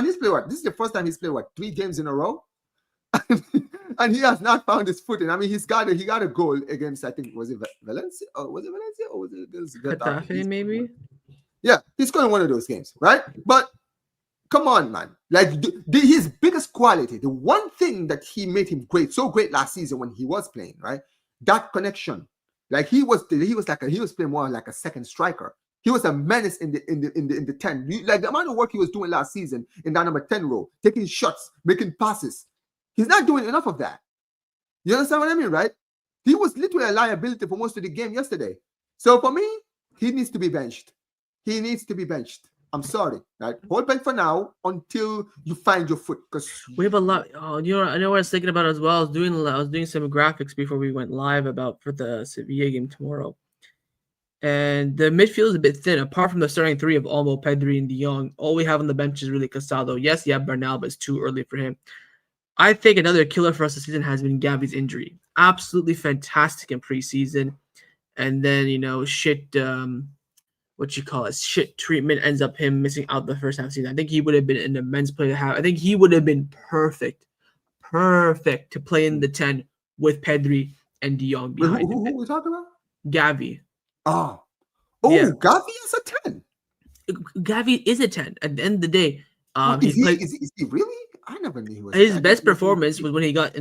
he's played what? This is the first time he's played, 3 games in a row? And he has not found his footing. I mean, he got a goal against, I think, was it Valencia? Or was it against Getafe, maybe? Yeah, he scored in one of those games, right? But come on, man. Like, his biggest quality, the one thing that he made him so great last season when he was playing, right? That connection. Like, he was playing more like a second striker. He was a menace in the 10. Like, the amount of work he was doing last season in that number 10 role, taking shots, making passes. He's not doing enough of that. You understand what I mean, right? He was literally a liability for most of the game yesterday. So for me, he needs to be benched. I'm sorry, right? Hold bench for now until you find your foot. Because we have a lot. I know what I was thinking about as well. I was doing some graphics before we went live for the Sevilla game tomorrow. And the midfield is a bit thin. Apart from the starting 3 of Olmo, Pedri, and De Jong, all we have on the bench is really Casado. Yes, you have Bernal, but it's too early for him. I think another killer for us this season has been Gavi's injury. Absolutely fantastic in preseason. And then, shit treatment ends up him missing out the first half of the season. I think he would have been an immense player to have. I think he would have been perfect to play in the 10 with Pedri and De Jong behind him. Who are we talking about? Gavi. Oh, yeah. Gavi is a 10. Gavi is a 10. At the end of the day, is he really? I never knew he was. His best performance was when he played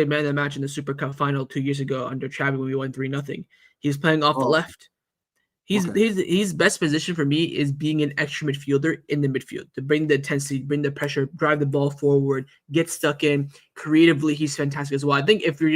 man of the match in the Super Cup final 2 years ago under Xavi when we won 3-0. He was playing off the left. He's best position for me is being an extra midfielder in the midfield to bring the intensity, bring the pressure, drive the ball forward, get stuck in. Creatively, he's fantastic as well. I think if you're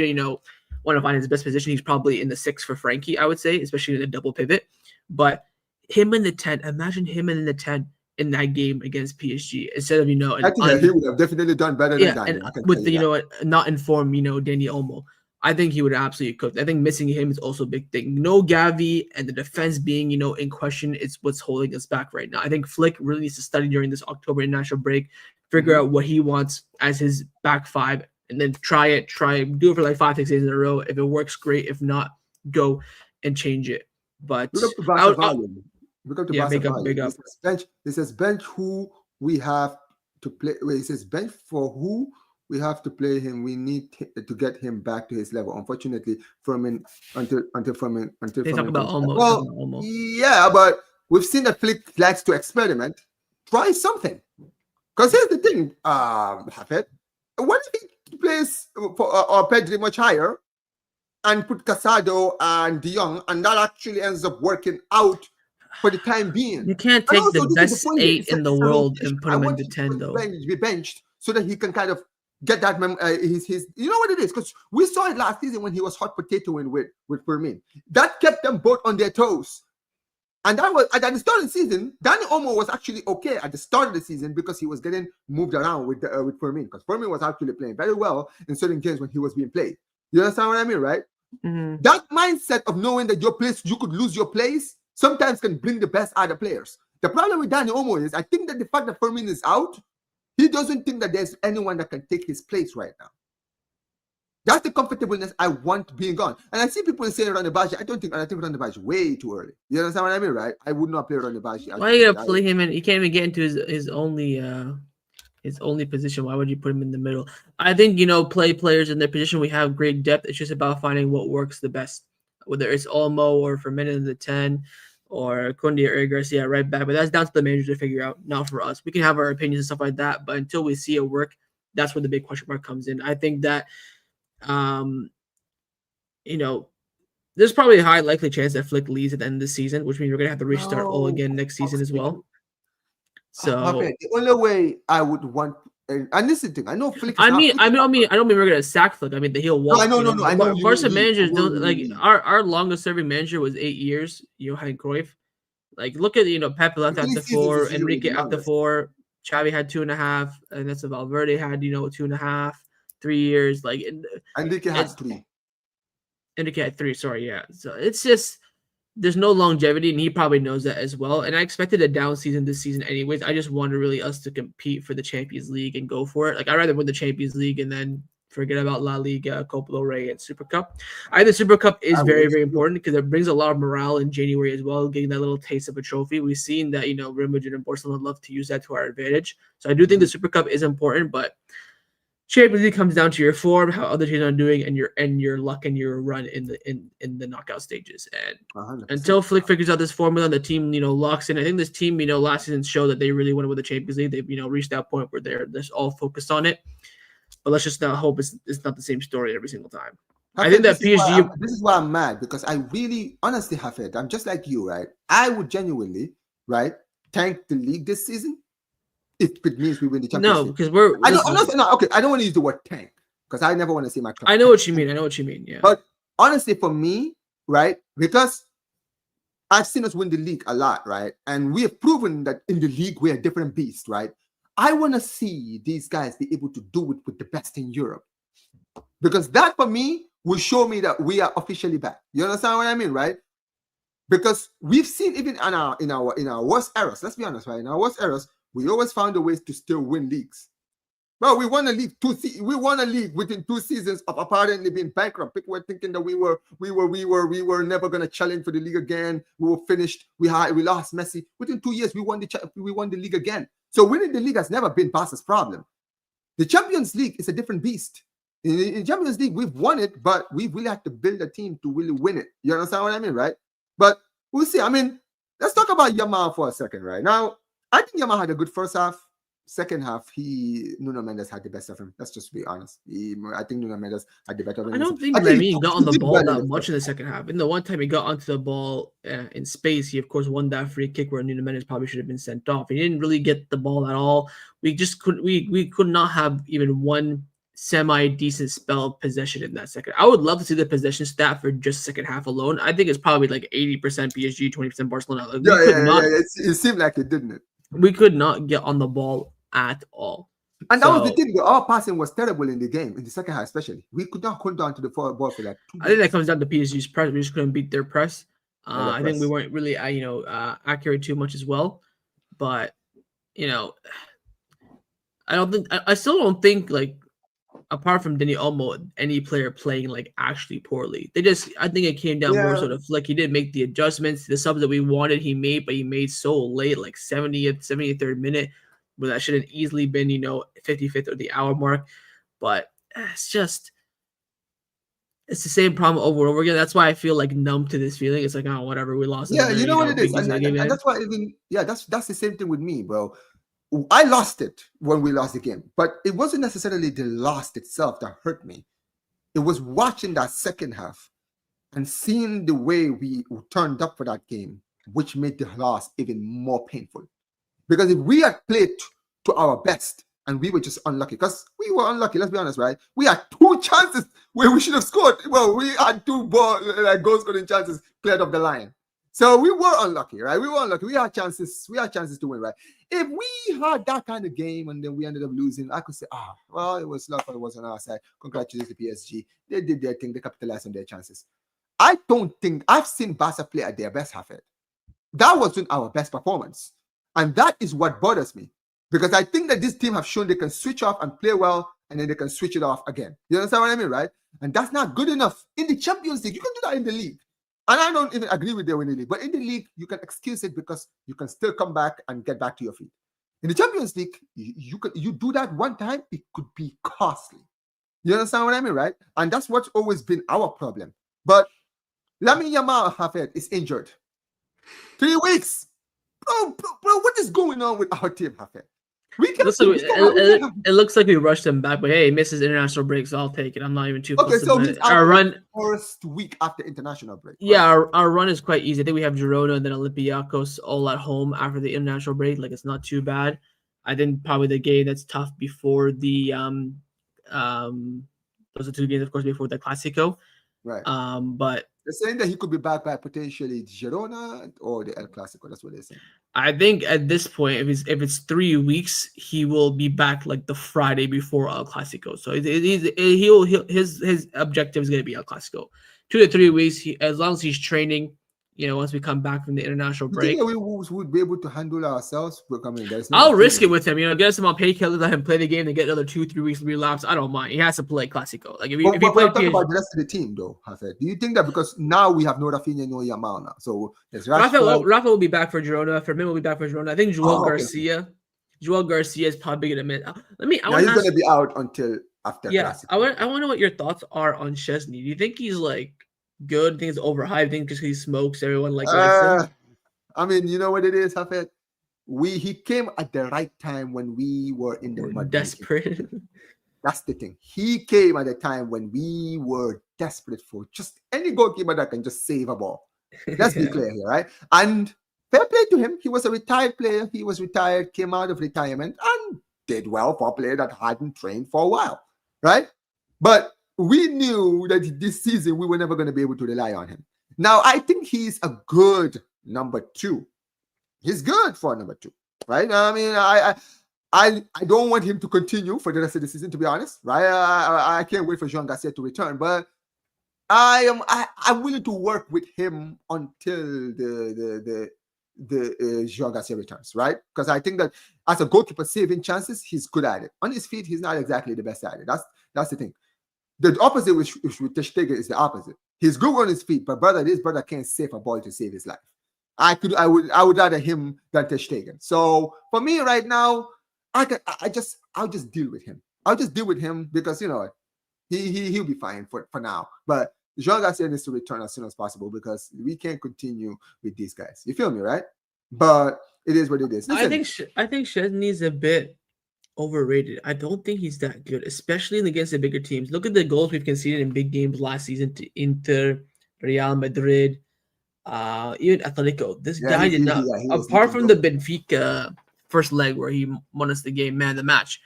want to find his best position, he's probably in the 6 for Frankie, I would say, especially in a double pivot. But him in the 10, imagine him in the 10 in that game against PSG instead of I think he would have definitely done better than Danny. and with the not informed Danny Olmo. I think he would absolutely cook. I think missing him is also a big thing. No Gavi and the defense being, in question is what's holding us back right now. I think Flick really needs to study during this October international break, figure out what he wants as his back five, and then try it, do it for like 5-6 days in a row. If it works, great. If not, go and change it. But big up to Barca. Big up. This says bench who we have to play. Wait, it says bench for who we have to play him. We need to get him back to his level. Unfortunately, until they talk about almost. Well, yeah, but we've seen that Flick likes to experiment. Try something. Because here's the thing, Hafid. What if he plays or Pedri much higher and put Casado and De Jong, and that actually ends up working out for the time being? You can't take the best 8 in the world and put him in the 10, though. Be benched so that he can kind of get that his you know what it is, because we saw it last season when he was hot potatoing with Fermin. That kept them both on their toes, and that was at the start of the season. Danny Olmo was actually okay at the start of the season because he was getting moved around with Fermin, because Fermin was actually playing very well in certain games when he was being played. You understand what I mean, right? Mm-hmm. That mindset of knowing that you could lose your place sometimes can bring the best out of players. The problem with Danny Olmo is I think that the fact that Fermin is out, he doesn't think that there's anyone that can take his place right now. That's the comfortableness I want being gone. And I see people saying Ronaldo. I think Ronaldo is way too early. You understand what I mean, right? I would not play Ronaldo. Why are you gonna play him in? He can't even get into his only position. Why would you put him in the middle? I think play players in their position. We have great depth. It's just about finding what works the best, whether it's Olmo or Firmino in the 10. Or Kunde or Garcia right back, but that's down to the manager to figure out, not for us. We can have our opinions and stuff like that, but until we see it work, that's where the big question mark comes in. I think that, there's probably a high likely chance that Flick leaves at the end of the season, which means we're gonna have to restart all again next season as well. So the only way I would want, and this is the thing, I know Flick. I don't mean we're gonna sack Flick. I mean that he'll walk. No, I know. I know. Barca managers don't like our longest serving manager was 8 years. Johan Cruyff. Like look at Pep left after 4, Enrique after 4, Xavi had 2.5, and that's Valverde had 2.5, 3 years. Like Enrique had 3. Enrique had 3. Sorry, yeah. So it's just there's no longevity, and he probably knows that as well. And I expected a down season this season anyways. I just wanted really us to compete for the Champions League and go for it. Like I'd rather win the Champions League and then forget about La Liga, Copa del Rey, and Super Cup. I think the Super Cup is very, very important because it brings a lot of morale in January as well, getting that little taste of a trophy. We've seen that, Real Madrid and Barcelona love to use that to our advantage. So I do think the Super Cup is important, but Champions League comes down to your form, how other teams are doing, and your luck and your run in the knockout stages. And 100%. Until Flick figures out this formula, the team locks in. I think this team last season showed that they really want to win the Champions League. They've reached that point where they're all focused on it. But let's just not hope it's not the same story every single time. I think that PSG. This is why I'm mad, because I really, honestly, Hafid, I'm just like you, right? I would genuinely, right, tank the league this season if it means we win the Champions League. No, because we're. I don't want to use the word tank because I never want to see my club. I know what you mean. Yeah. But honestly, for me, right, because I've seen us win the league a lot, right, and we have proven that in the league we're a different beast, right. I want to see these guys be able to do it with the best in Europe, because that for me will show me that we are officially back. You understand what I mean, right? Because we've seen even in our worst eras. Let's be honest, right? In our worst eras, we always found a way to still win leagues. Well, we won a league we won a league within 2 seasons of apparently being bankrupt. People were thinking that we were never going to challenge for the league again. We were finished. We lost Messi. Within 2 years, we won the league again. So winning the league has never been Barca's problem. The Champions League is a different beast. In Champions League, we've won it, but we really have to build a team to really win it. You understand what I mean, right? But we'll see. I mean, let's talk about Yamal for a second, right? Now, I think Yamal had a good first half. second half, Nuno Mendes had the best of him. Let's just be honest. I think Nuno Mendes had the better of him. I don't think I think Lamine got on the did ball well in that the much first in the second half. And the one time he got onto the ball in space, he of course won that free kick where Nuno Mendes probably should have been sent off. He didn't really get the ball at all. We just could we could not have even one semi-decent spell of possession in that second. I would love to see the possession stat for just second half alone. I think it's probably like 80% PSG, 20% Barcelona. Like, it seemed like it, didn't it? We could not get on the ball at all. And that was the thing. Our passing was terrible in the game, in the second half especially. We could not hold on to the ball for like 2 minutes. I think that comes down to PSG's press. We just couldn't beat their press. I think we weren't really, accurate too much as well. But, I still don't think, like, apart from Dani Olmo, any player playing, like, actually poorly. I think it came down more sort of, like, he didn't make the adjustments. The subs that we wanted, he made, but he made so late, like 70th, 73rd minute, where that should have easily been, 55th or the hour mark. But it's the same problem over and over again. That's why I feel like numb to this feeling. It's like, oh, whatever, we lost. Yeah, you know what it is, and that's why that's the same thing with me, bro. I lost it when we lost the game, but it wasn't necessarily the loss itself that hurt me. It was watching that second half and seeing the way we turned up for that game, which made the loss even more painful. Because if we had played to our best and we were just unlucky, because we were unlucky, let's be honest, right? We had 2 chances where we should have scored. Well, we had 2 goal-scoring chances cleared off the line. So we were unlucky, right? We were unlucky. We had chances to win, right? If we had that kind of game and then we ended up losing, I could say, well, it was luck, it was on our side. Congratulations to PSG. They did their thing. They capitalized on their chances. I don't think I've seen Barca play at their best half. That wasn't our best performance. And that is what bothers me. Because I think that this team have shown they can switch off and play well, and then they can switch it off again. You understand what I mean, right? And that's not good enough. In the Champions League, you can do that in the league. And I don't even agree with them in the league. But in the league, you can excuse it because you can still come back and get back to your feet. In the Champions League, you do that one time, it could be costly. You understand what I mean, right? And that's what's always been our problem. But Lamine Yamal, Hafed, is injured. 3 weeks. Bro, what is going on with our team, Hafed? It looks like we rushed him back, but hey, he misses international break, so I'll take it. I'm not even too okay. So he's our run first week after international break. Right? Yeah, our run is quite easy. I think we have Girona and then Olympiacos all at home after the international break. Like, it's not too bad. I think probably the game that's tough before the those are 2 games, of course, before the Clásico. Right. But they're saying that he could be back by potentially Girona or the El Clásico. That's what they're saying. I think at this point, if it's 3 weeks, he will be back like the Friday before El Clásico. So his objective is going to be El Clásico. 2 to 3 weeks, as long as he's training. Once we come back from the international break, we would be able to handle ourselves. I'll risk it with him. Get him on pay killer, let him play the game, and get another 2-3 weeks relapse. I don't mind. He has to play Clásico. Like if he plays, talking about the rest of the team, though, Hafed, do you think that because now we have no Rafinha, no Yamal now, so there's Rafa will be back for Girona. Fermin will be back for Girona. I think Joel Garcia is probably going to miss. He's going to be out until after. Yeah, Clásico. I want to know what your thoughts are on Szczesny. Do you think he's like good? Things overhyped. Think because he smokes, everyone likes him. I mean, you know what it is, Hafed? He came at the right time when we were in the mud. Desperate. That's the thing. He came at a time when we were desperate for just any goalkeeper that can just save a ball. Let's be clear here, right? And fair play to him. He was a retired player. He was retired, came out of retirement, and did well for a player that hadn't trained for a while, right? But we knew that this season we were never going to be able to rely on him. Now, I think he's a good number 2. He's good for number 2, right? I mean, I don't want him to continue for the rest of the season, to be honest, right? I can't wait for Jean Garcia to return, but I'm willing to work with him until the Jean Garcia returns, right? Because I think that as a goalkeeper saving chances, he's good at it. On his feet, he's not exactly the best at it. That's the thing. The opposite with Ter Stegen is the opposite. He's good on his feet, but this brother can't save a ball to save his life. I would rather him than Ter Stegen. So for me right now, I'll just deal with him. I'll just deal with him because he'll be fine for now. But Jean Garcia needs to return as soon as possible because we can't continue with these guys. You feel me, right? But it is what it is. Listen, I think Szczesny's a bit overrated. I don't think he's that good, especially against the bigger teams. Look at the goals we've conceded in big games last season to Inter, Real Madrid, even Atletico. This Yeah, guy did not, he was apart leaking from the goals. Benfica first leg where he won us the game, man, the match.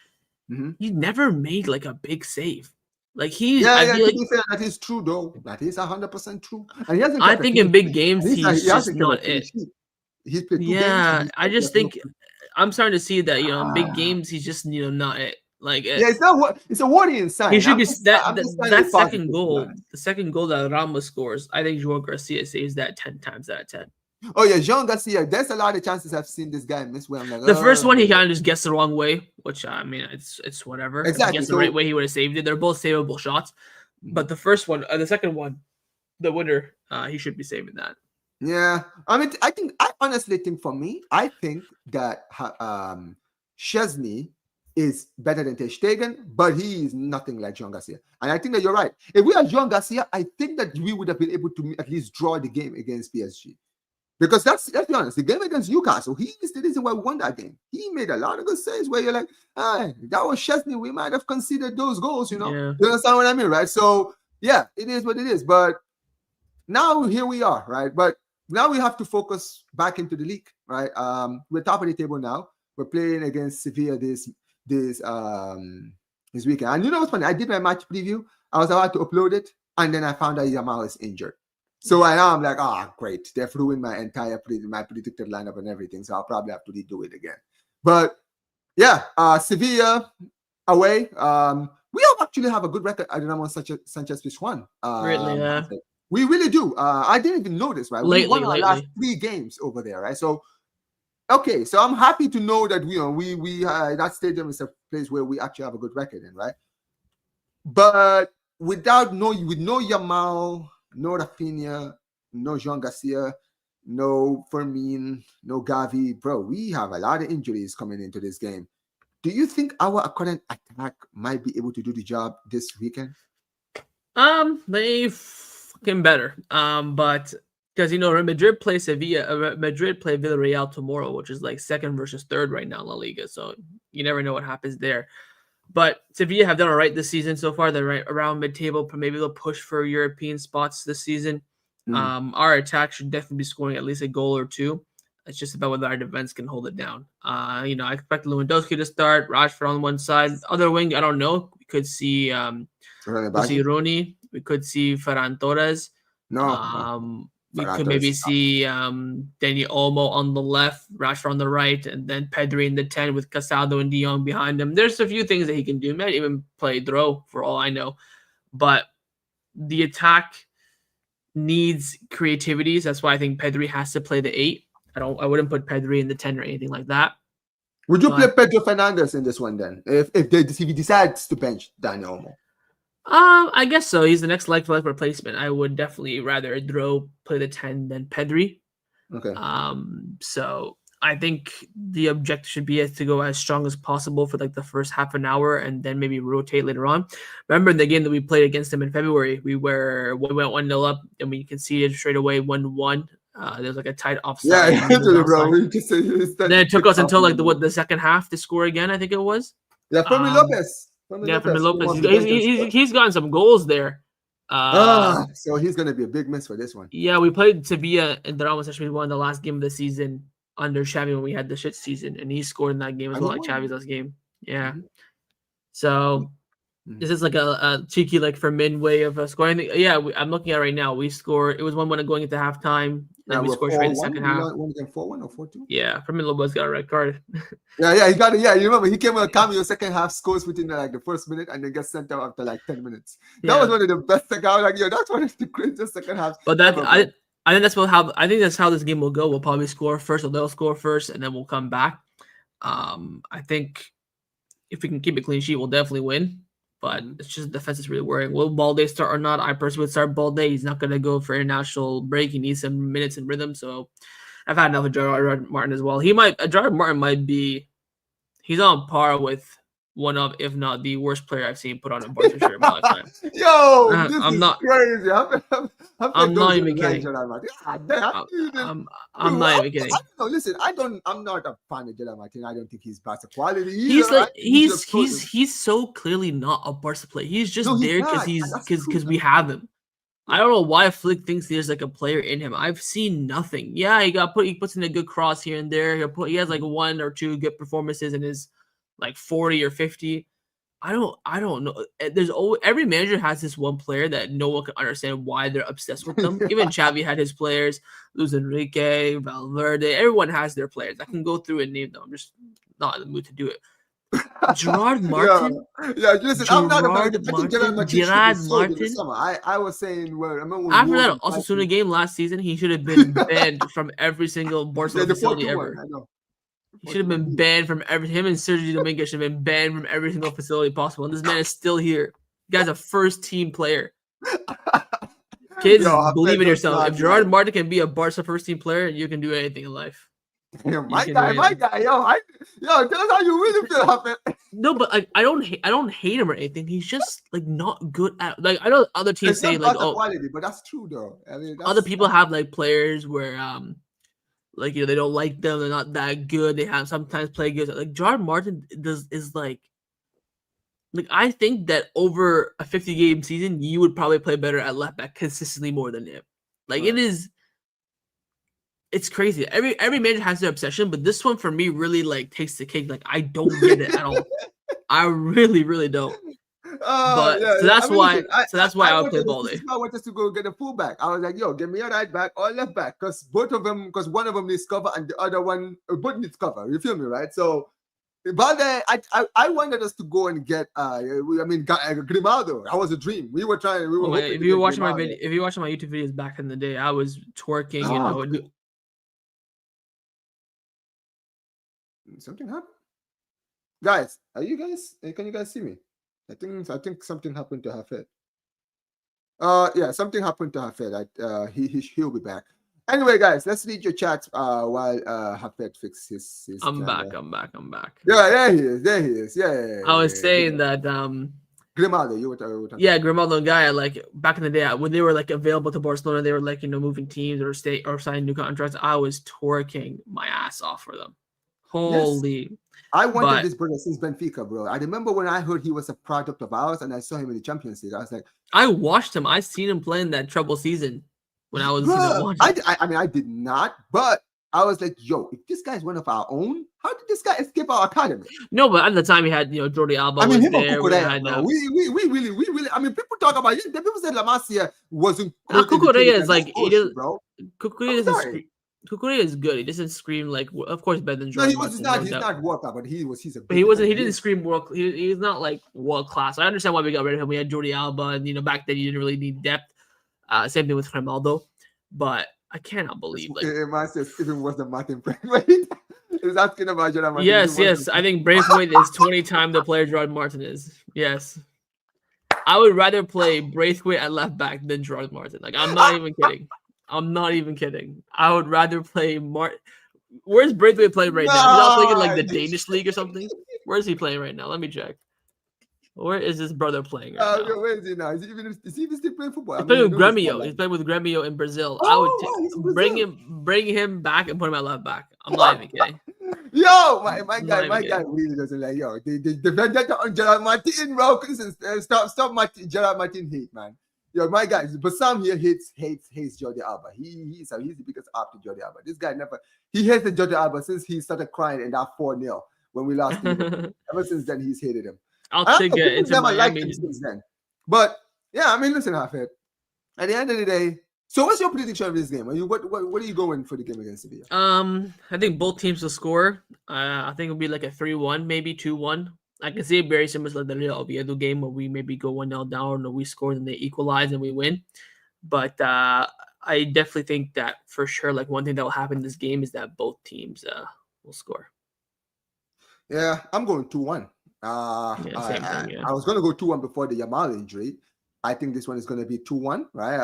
Mm-hmm. He never made like a big save. Like he's, Yeah, I yeah. feel To like be fair, that is true though. That is 100% true. And he hasn't I kept a think clean in big sheet. games And he's he just hasn't kept a not clean it. sheet. He's played 2 games and Yeah, he's I just left no. think I'm starting to see that in big Ah. games he's just not it. Like Yeah, it's not what it's a worrying he sign. should be I'm just trying to be that positive, second to be goal, honest. the second goal that Ramos scores. I think Joao Garcia saves that 10 times out of 10. Oh yeah, Jean Garcia. There's a lot of chances I've seen this guy miss where I'm like, The first oh. one he kind of just gets the wrong way, which I mean it's whatever. If he Exactly. gets the right way, he would have saved it. They're both savable shots, but the first one, the second one, the winner, he should be saving that. Yeah, I mean, I honestly think for me, I think that Chesney is better than Ter Stegen, but he is nothing like Jean Garcia. And I think that you're right. If we had Jean Garcia, I think that we would have been able to at least draw the game against PSG. Because let's be honest, the game against Newcastle, he is the reason why we won that game. He made a lot of good saves where you're like, that was Chesney. We might have considered those goals, you know. Yeah. You understand what I mean, right? So yeah, it is what it is. But now here we are, right? But now we have to focus back into the league, right? We're top of the table now. We're playing against Sevilla this weekend. And you know what's funny? I did my match preview. I was about to upload it, and then I found out Yamal is injured. So I'm like, great. They've ruined my entire my predicted lineup and everything. So I'll probably have to redo it again. But yeah, Sevilla away. We actually have a good record at Ramon Sanchez-Pizjuan. Really, yeah. We really do. I didn't even notice, right? We won our last 3 games over there, right? So, okay. So I'm happy to know that we that stadium is a place where we actually have a good record in, right? But with no Yamal, no Rafinha, no Jean Garcia, no Fermin, no Gavi, bro, we have a lot of injuries coming into this game. Do you think our current attack might be able to do the job this weekend? They fucking better. But because Madrid play Sevilla, Madrid play Villarreal tomorrow, which is like second versus third right now in La Liga. So you never know what happens there. But Sevilla have done all right this season so far. They're right around mid-table. Maybe they'll push for European spots this season. Our attack should definitely be scoring at least a goal or 2. It's just about whether our defense can hold it down. I expect Lewandowski to start, Rashford on one side. Other wing, I don't know. We could see Rooney. We could see Ferran Torres. We could maybe see Dani Olmo on the left, Rashford on the right, and then Pedri in the 10 with Casado and De Jong behind him. There's a few things that he can do. He might even play Dro for all I know. But the attack needs creativity. So that's why I think Pedri has to play the 8. I wouldn't put Pedri in the 10 or anything like that. Would you play Pedro Fernandes in this one then? If he decides to bench Dani Olmo? I guess so. He's the next leg replacement. I would definitely rather Dro play the 10 than Pedri. Okay. So I think the objective should be to go as strong as possible for like the first half an hour and then maybe rotate later on. Remember in the game that we played against them in February, we went 1-0 up and we conceded straight away 1-1. There's like a tight offside. Yeah, bro. Then it took us until like the second half to score again. I think it was. Yeah, Fermin Lopez. Fermin Lopez. He's gotten some goals there. So he's gonna be a big miss for this one. Yeah, we played Sevilla and that was actually won the last game of the season under Xavi when we had the shit season, and he scored in that game as well, like Xavi's last game. Yeah. So this is like a cheeky like Fermin way of scoring. Yeah, I'm looking at it right now. We scored. It was 1-1 going into halftime. Then we scored straight in the second half. 4-1 or 4-2. Yeah, Fermin Lopez got a red card. Yeah, he got it. Yeah, you remember he came on a cameo second half, scores within like the first minute, and then gets sent out after like 10 minutes. That was one of the best second half. Like, that's one of the greatest second halves. But I think that's how this game will go. We'll probably score first, or they'll score first, and then we'll come back. I think if we can keep a clean sheet, we'll definitely win. But it's just defense is really worrying. Will Balde start or not? I personally would start Balde. He's not going to go for international break. He needs some minutes and rhythm. So I've had enough of Gerard Martin as well. Gerard Martin might be, he's on par with one of, if not the worst player I've seen put on a Barca shirt in my lifetime. Yo, this I'm is not. crazy. I'm not even kidding. I'm not even kidding. No, listen, I'm not a fan of Gerard Martin. I don't think he's Barca quality either. He's like he's so clearly not a Barca player. He's just there because we have him. I don't know why Flick thinks there's like a player in him. I've seen nothing. Yeah, he puts in a good cross here and there. He has like 1 or 2 good performances in his like 40 or 50. I don't know. There's always, every manager has this one player that no one can understand why they're obsessed with them. Even Xavi had his players, Luis Enrique, Valverde. Everyone has their players. I can go through and name them. I'm just not in the mood to do it. Gerard Martin. Yeah, listen, I'm not about Gerard Martin. I was saying, well, I remember after that Osasuna game last season, he should have been banned from every single Barcelona facility ever. He should have been banned from every. Him and Sergio Dominguez should have been banned from every single facility possible. And this man is still here. The guy's a first team player. Kids, believe in yourself. If Gerard Martin can be a Barca first team player, you can do anything in life. My guy, tell us how you really feel about it. No, but I don't hate him or anything. He's just like not good at like I know other teams say like quality, but that's true though. I mean, other people have like players where like they don't like them, they're not that good. They have sometimes play good. Like Gerard Martin is like I think that over a 50 game season, you would probably play better at left back consistently more than him. Like it's crazy. Every manager has their obsession, but this one for me really like takes the cake. Like I don't get it at all. I really don't. So that's why I would play Balde. I wanted to go get a fullback. I was like, yo, give me a right back or left back, because one of them needs cover and the other one both needs cover. You feel me, right? So Balde, I wanted us to go and get Grimaldo. That was a dream. We were trying. If you were watching my YouTube videos back in the day, I was twerking. Something happened, guys. Can you guys see me? I think something happened to Hafed. Something happened to Hafed. He'll be back. Anyway, guys, let's read your chats while Hafed fixes his. I'm back. Yeah, there he is. Yeah. I was saying that Grimaldo, you were talking. Yeah, Grimaldo guy. Like back in the day when they were like available to Barcelona, they were like moving teams or signing new contracts. I was twerking my ass off for them. Holy. Yes. I wanted this brother since Benfica, bro. I remember when I heard he was a product of ours and I saw him in the Champions League. I was like, I watched him. I seen him playing that treble season when I was watching. I did not, but I was like, yo, if this guy's one of our own, how did this guy escape our academy? No, but at the time he had, Jordi Alba. I mean, was him there. We really. I mean, people talk about it. People said La Masia wasn't. Cucurella is like, bro. Cucurella is good. He doesn't scream like, of course, better than Jordan. No, he's not world class, but he's a. But he wasn't. He didn't scream world. He's not like world class. I understand why we got rid of him. We had Jordi Alba, and back then you didn't really need depth. Same thing with Grimaldo, but I cannot believe like. Even worse than Martin Braithwaite. He's asking about Jordan Martin. Yes. I think Braithwaite is 20 times the player Gerard Martin is. Yes. I would rather play Braithwaite at left back than Gerard Martin. Like I'm not even kidding. I would rather play Martin. Where's Braithwaite playing right now? He's not playing in like the Danish league or something. Where is he playing right now? Let me check. Where is this brother playing right now? Where is he now? Is he even still playing football? He's playing with Grêmio. He's playing with Grêmio in Brazil. I would bring him back and put him at left back. I'm not even kidding. Yo, my guy really doesn't like they defended on Gerard Martin, bro. Stop Gerard Martin hate, man. Yo, my guy, but Sam here hates Jordi Alba. He's the biggest after Jordi Alba. This guy he hates Jordi Alba since he started crying in that 4-0 when we lost him. Ever since then, he's hated him. I'll take it into Miami since then. But yeah, I mean, listen, Hafed. At the end of the day, so what's your prediction of this game? What are you going for the game against Sevilla? I think both teams will score. I think it'll be like a 3-1, maybe 2-1. I can see it very similar to the Real Oviedo game where we maybe go 1-0 down or we score and they equalize and we win. But I definitely think that for sure, like one thing that will happen in this game is that both teams will score. Yeah, I'm going 2-1. I was going to go 2-1 before the Yamal injury. I think this one is going to be 2-1, right?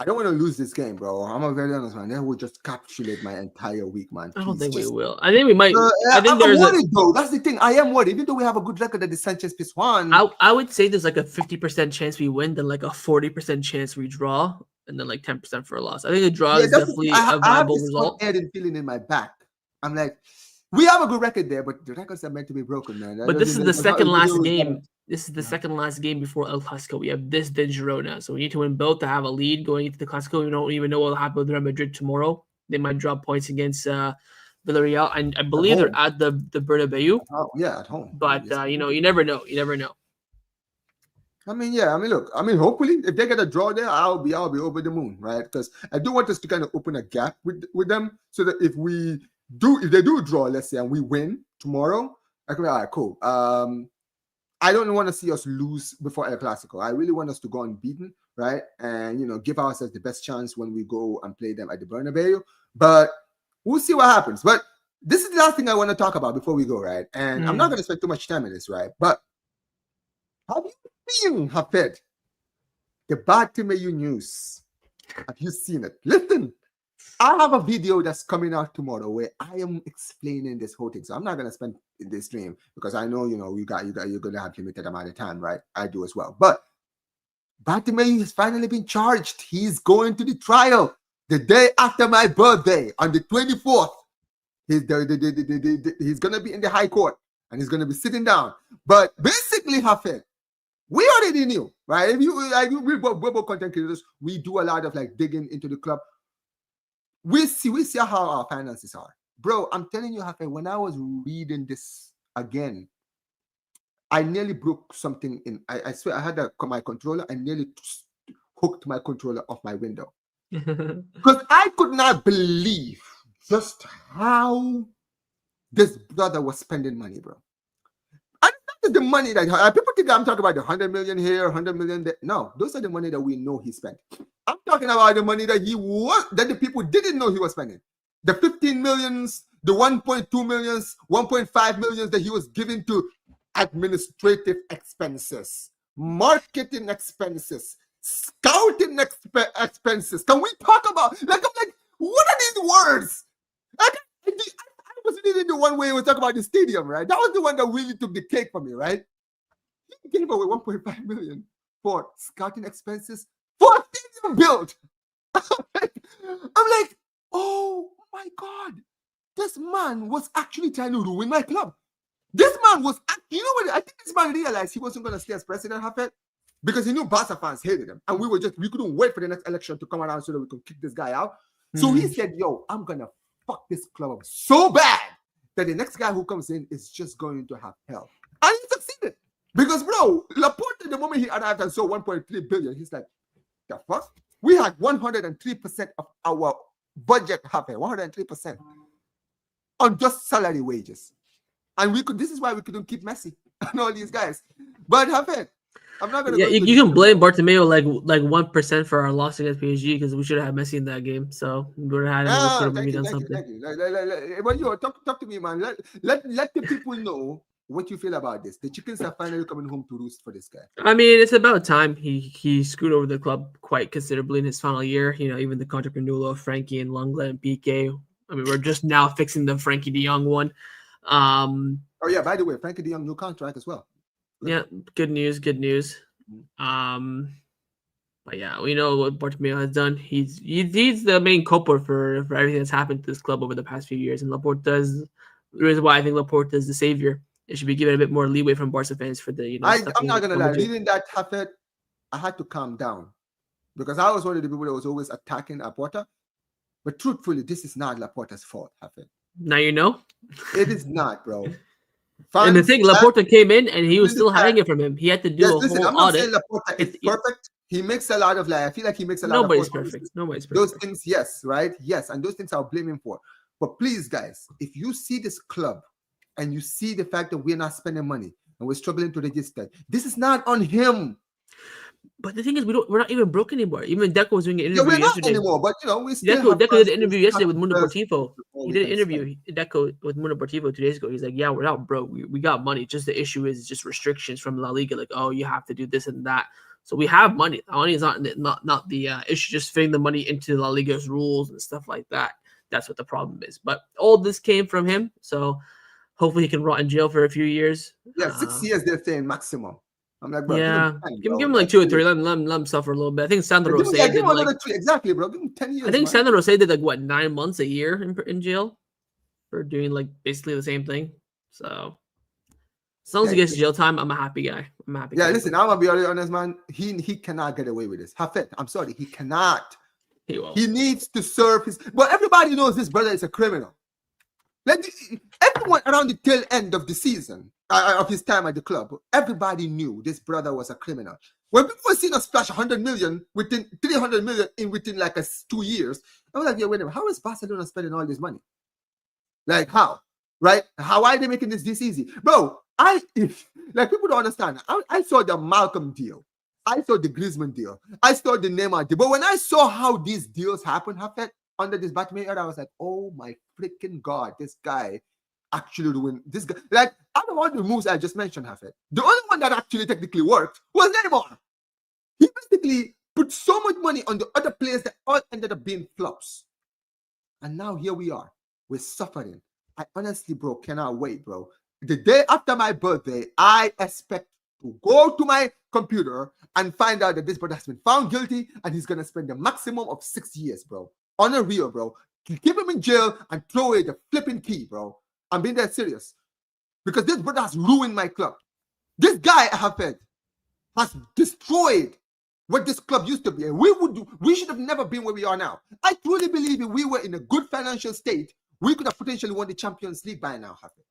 I don't want to lose this game, bro. I'm a very honest man. That will just capsulate my entire week, man. I don't Please, think we just will. I think we might. I think I'm there's worried though. That's the thing. I am worried. Even though we have a good record at the Sanchez Pizjuan. I would say there's like a 50% chance we win, then like a 40% chance we draw, and then like 10% for a loss. I think a draw is definitely a I have viable this result. unearned feeling in my back. I'm like, we have a good record there, but the records are meant to be broken, man. But this is the second last game. This is the Yeah. second last game before El Clasico. We have this then Girona, so we need to win both to have a lead going into the Clasico. We don't even know what will happen with Real Madrid tomorrow. They might drop points against Villarreal, and I believe they're at the Bernabeu. Oh, yeah, at home. But you know, you never know. You never know. I mean, yeah. I mean, look. I mean, hopefully, if they get a draw there, I'll be over the moon, right? Because I do want us to kind of open a gap with them, so that if they do draw, let's say, and we win tomorrow, I can be all right, cool. I don't want to see us lose before El Clasico. I really want us to go unbeaten, right? And give ourselves the best chance when we go and play them at the Bernabeu. But we'll see what happens. But this is the last thing I want to talk about before we go, right? And I'm not going to spend too much time on this, right? But have you seen, Hafed, the Bartomeu news? Have you seen it? Listen, I have a video that's coming out tomorrow where I am explaining this whole thing. So I'm not going to spend this stream because I know, you're going to have limited amount of time, right? I do as well. But Bartomeu has finally been charged. He's going to the trial the day after my birthday on the 24th. He's going to be in the high court and he's going to be sitting down. But basically, Hafed, we already knew, right? We both content creators, we do a lot of like digging into the club. We see how our finances are. Bro, I'm telling you, Hafed, when I was reading this again, I nearly broke something in. I swear I had my controller. I nearly hooked my controller off my window. Because I could not believe just how this brother was spending money, bro. And that's the money that people think I'm talking about the 100 million here, 100 million there. No, those are the money that we know he spent. I'm talking about the money that that the people didn't know he was spending. The 15 millions, the 1.2 millions, 1.5 millions that he was giving to administrative expenses, marketing expenses, scouting expenses. Can we talk about, like, I'm like, what are these words? I was reading the one where he was talking about the stadium, right? That was the one that really took the cake for me, right? He gave away 1.5 million for scouting expenses for a stadium build. I'm like, oh my God, this man was actually trying to ruin my club. This man was, you know what? I think this man realized he wasn't going to stay as president, Hafed, because he knew Barca fans hated him. And we couldn't wait for the next election to come around so that we could kick this guy out. So he said, yo, I'm going to fuck this club up so bad that the next guy who comes in is just going to have hell. And he succeeded. Because, bro, Laporte, the moment he arrived and saw 1.3 billion, he's like, the fuck? We had 103% of our budget, Hafed, 103% on just salary wages. And this is why we couldn't keep Messi and all these guys. But Hafed, I'm not gonna. Yeah, you can blame Bartomeu like 1% for our loss against PSG because we should have had Messi in that game. So we would have had him. We could have done something. Thank you. But you talk to me, man. Let the people know what you feel about this. The chickens are finally coming home to roost for this guy. I mean, it's about time. He screwed over the club quite considerably in his final year. Even the contract renewal of Frankie and Lenglet and PK. I mean, we're just now fixing the Frankie de Jong one. Oh yeah, by the way, Frankie de Jong new contract as well. Yeah, good news. But yeah, we know what Bartomeu has done. He's the main culprit for everything that's happened to this club over the past few years. And Laporta is the reason why I think Laporta is the savior. It should be given a bit more leeway from Barca fans for the I'm not gonna lie, reading that happened, I had to calm down because I was one of the people that was always attacking Laporta. But truthfully, this is not Laporta's fault, Hafed. Now you know. It is not, bro. And the thing, Laporta came in and he was still hiding it from him. He had to do a whole I'm not audit. saying Laporta is perfect. He makes a lot of I feel like he makes a lot Nobody's of perfect. Nobody's perfect. Those things, yes, right? Yes, and those things I'll blame him for. But please, guys, if you see this club and you see the fact that we're not spending money and we're struggling to register, this is not on him. But the thing is, we're not even broke anymore. Even Deco was doing an interview yesterday. Anymore, but we still Deco did an interview yesterday with Mundo Deportivo. He did an interview Deco with Mundo Deportivo 2 days ago. He's like, yeah, we're not broke. We got money. Just the issue is just restrictions from La Liga. Like, oh, you have to do this and that. So we have money. Money is not the issue. Just fitting the money into La Liga's rules and stuff like that. That's what the problem is. But all this came from him. So hopefully he can rot in jail for a few years. Yeah, 6 years they're saying maximum. I'm like, bro, yeah, give him like 2 or 3. Let him suffer a little bit. I think Sandro Rosé give him did another 3. Exactly, bro. Give him 10 years. I think Sandro Rosé did like what 9 months, a year in jail for doing like basically the same thing. So as long as he gets jail time, I'm a happy guy. Listen, I'm gonna be honest, man. He cannot get away with this. Hafet, I'm sorry, he cannot. He won't. He needs to serve his. But everybody knows this brother is a criminal. Everyone around the tail end of the season, of his time at the club, everybody knew this brother was a criminal. When people seen us splash 100 million within 300 million within like 2 years, I was like, yeah, wait a minute, how is Barcelona spending all this money? Like how? Right? How are they making this easy? Bro, people don't understand. I saw the Malcolm deal. I saw the Griezmann deal. I saw the Neymar deal. But when I saw how these deals happen under this Batman era, I was like, oh my freaking God, this guy actually doing this guy. Like, out of all the moves I just mentioned, Hafet, the only one that actually technically worked was Neymar. He basically put so much money on the other players that all ended up being flops. And now here we are. We're suffering. I honestly, bro, cannot wait, bro. The day after my birthday, I expect to go to my computer and find out that this brother has been found guilty and he's going to spend the maximum of 6 years, bro. On a real, bro. Keep him in jail and throw away the flipping key, bro. I'm being that serious. Because this brother has ruined my club. This guy, Hafed, has destroyed what this club used to be. And we should have never been where we are now. I truly believe if we were in a good financial state, we could have potentially won the Champions League by now, Hafed.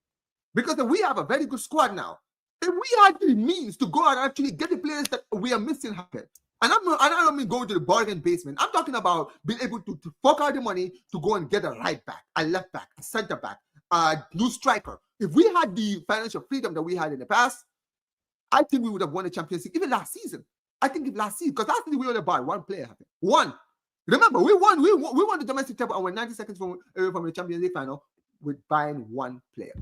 Because we have a very good squad now. If we had the means to go out and actually get the players that we are missing, Hafed. And I don't mean going to the bargain basement. I'm talking about being able to fork out the money to go and get a right back, a left back, a center back, a new striker. If we had the financial freedom that we had in the past, I think we would have won the Champions League even last season. I think last season, because last season we only bought one player. One. Remember, we won the domestic title and we're 90 seconds from the Champions League final with buying one player.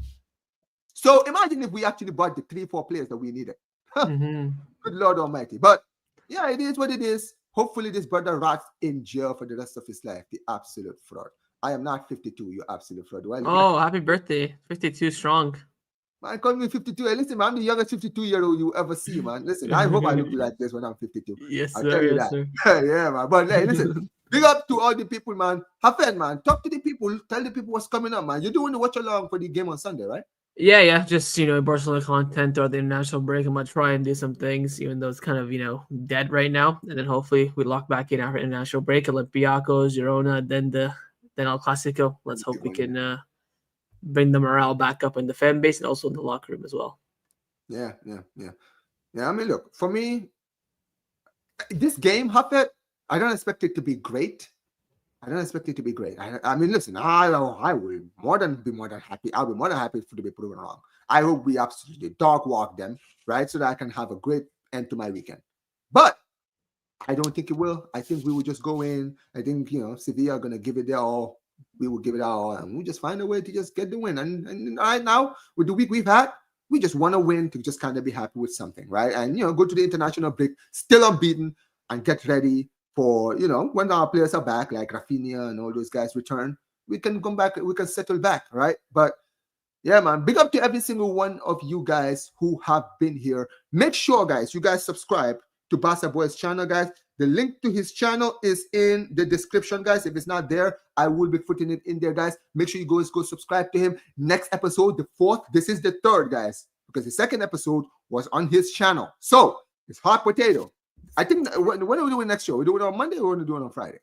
So imagine if we actually bought the 3-4 players that we needed. Good Lord Almighty. But yeah, it is what it is. Hopefully this brother rots in jail for the rest of his life. The absolute fraud. I am not 52, you absolute fraud. Well, happy birthday. 52 strong. Man, call me 52. Hey, listen, man, I'm the youngest 52-year-old you ever see, man. Listen, I hope I look like this when I'm 52. Yes, I'll sir. tell you Yes, that. sir. Yeah, man. But hey, listen, big up to all the people, man. Have fun, man. Talk to the people. Tell the people what's coming up, man. You're doing the watch along for the game on Sunday, right? Yeah. Just, Barcelona content throughout the international break. I'm going to try and do some things, even though it's kind of, dead right now. And then hopefully we lock back in after international break. Olympiacos, Girona, then El Clasico. Let's hope we can bring the morale back up in the fan base and also in the locker room as well. Yeah. I mean, look, for me, this game, Hafet, I don't expect it to be great. I mean, listen, I will be more than happy. I'll be more than happy to be proven wrong. I hope we absolutely dog walk them, right? So that I can have a great end to my weekend. But I don't think it will. I think we will just go in. I think, Sevilla are going to give it their all. We will give it our all. And we'll just find a way to just get the win. And right now, with the week we've had, we just want to win to just kind of be happy with something, right? And, go to the international break, still unbeaten, and get ready for, when our players are back, like Rafinha and all those guys return, we can come back, we can settle back, right? But yeah, man, big up to every single one of you guys who have been here. Make sure, guys, you guys subscribe to Barca Boy's channel, guys. The link to his channel is in the description, guys. If it's not there, I will be putting it in there, guys. Make sure you guys go subscribe to him. Next episode, the 4th. This is the 3rd, guys, because the 2nd episode was on his channel. So it's hot potato. I think when are we doing next show? We doing it on Monday or we doing it on Friday?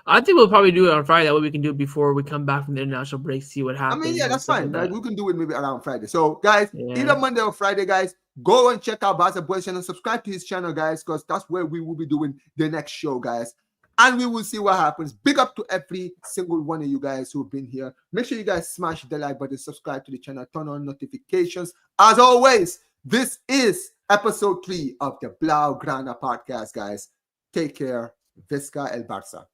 I think we'll probably do it on Friday. That way we can do it before we come back from the international break, see what happens. I mean, yeah, that's fine. Like, we can do it maybe around Friday. So, guys, either Monday or Friday, guys, go and check out Barca Boys channel. Subscribe to his channel, guys, because that's where we will be doing the next show, guys. And we will see what happens. Big up to every single one of you guys who have been here. Make sure you guys smash the like button, subscribe to the channel, turn on notifications. As always, this is episode 3 of the BLAUGRANA podcast, guys. Take care. Visca el Barça.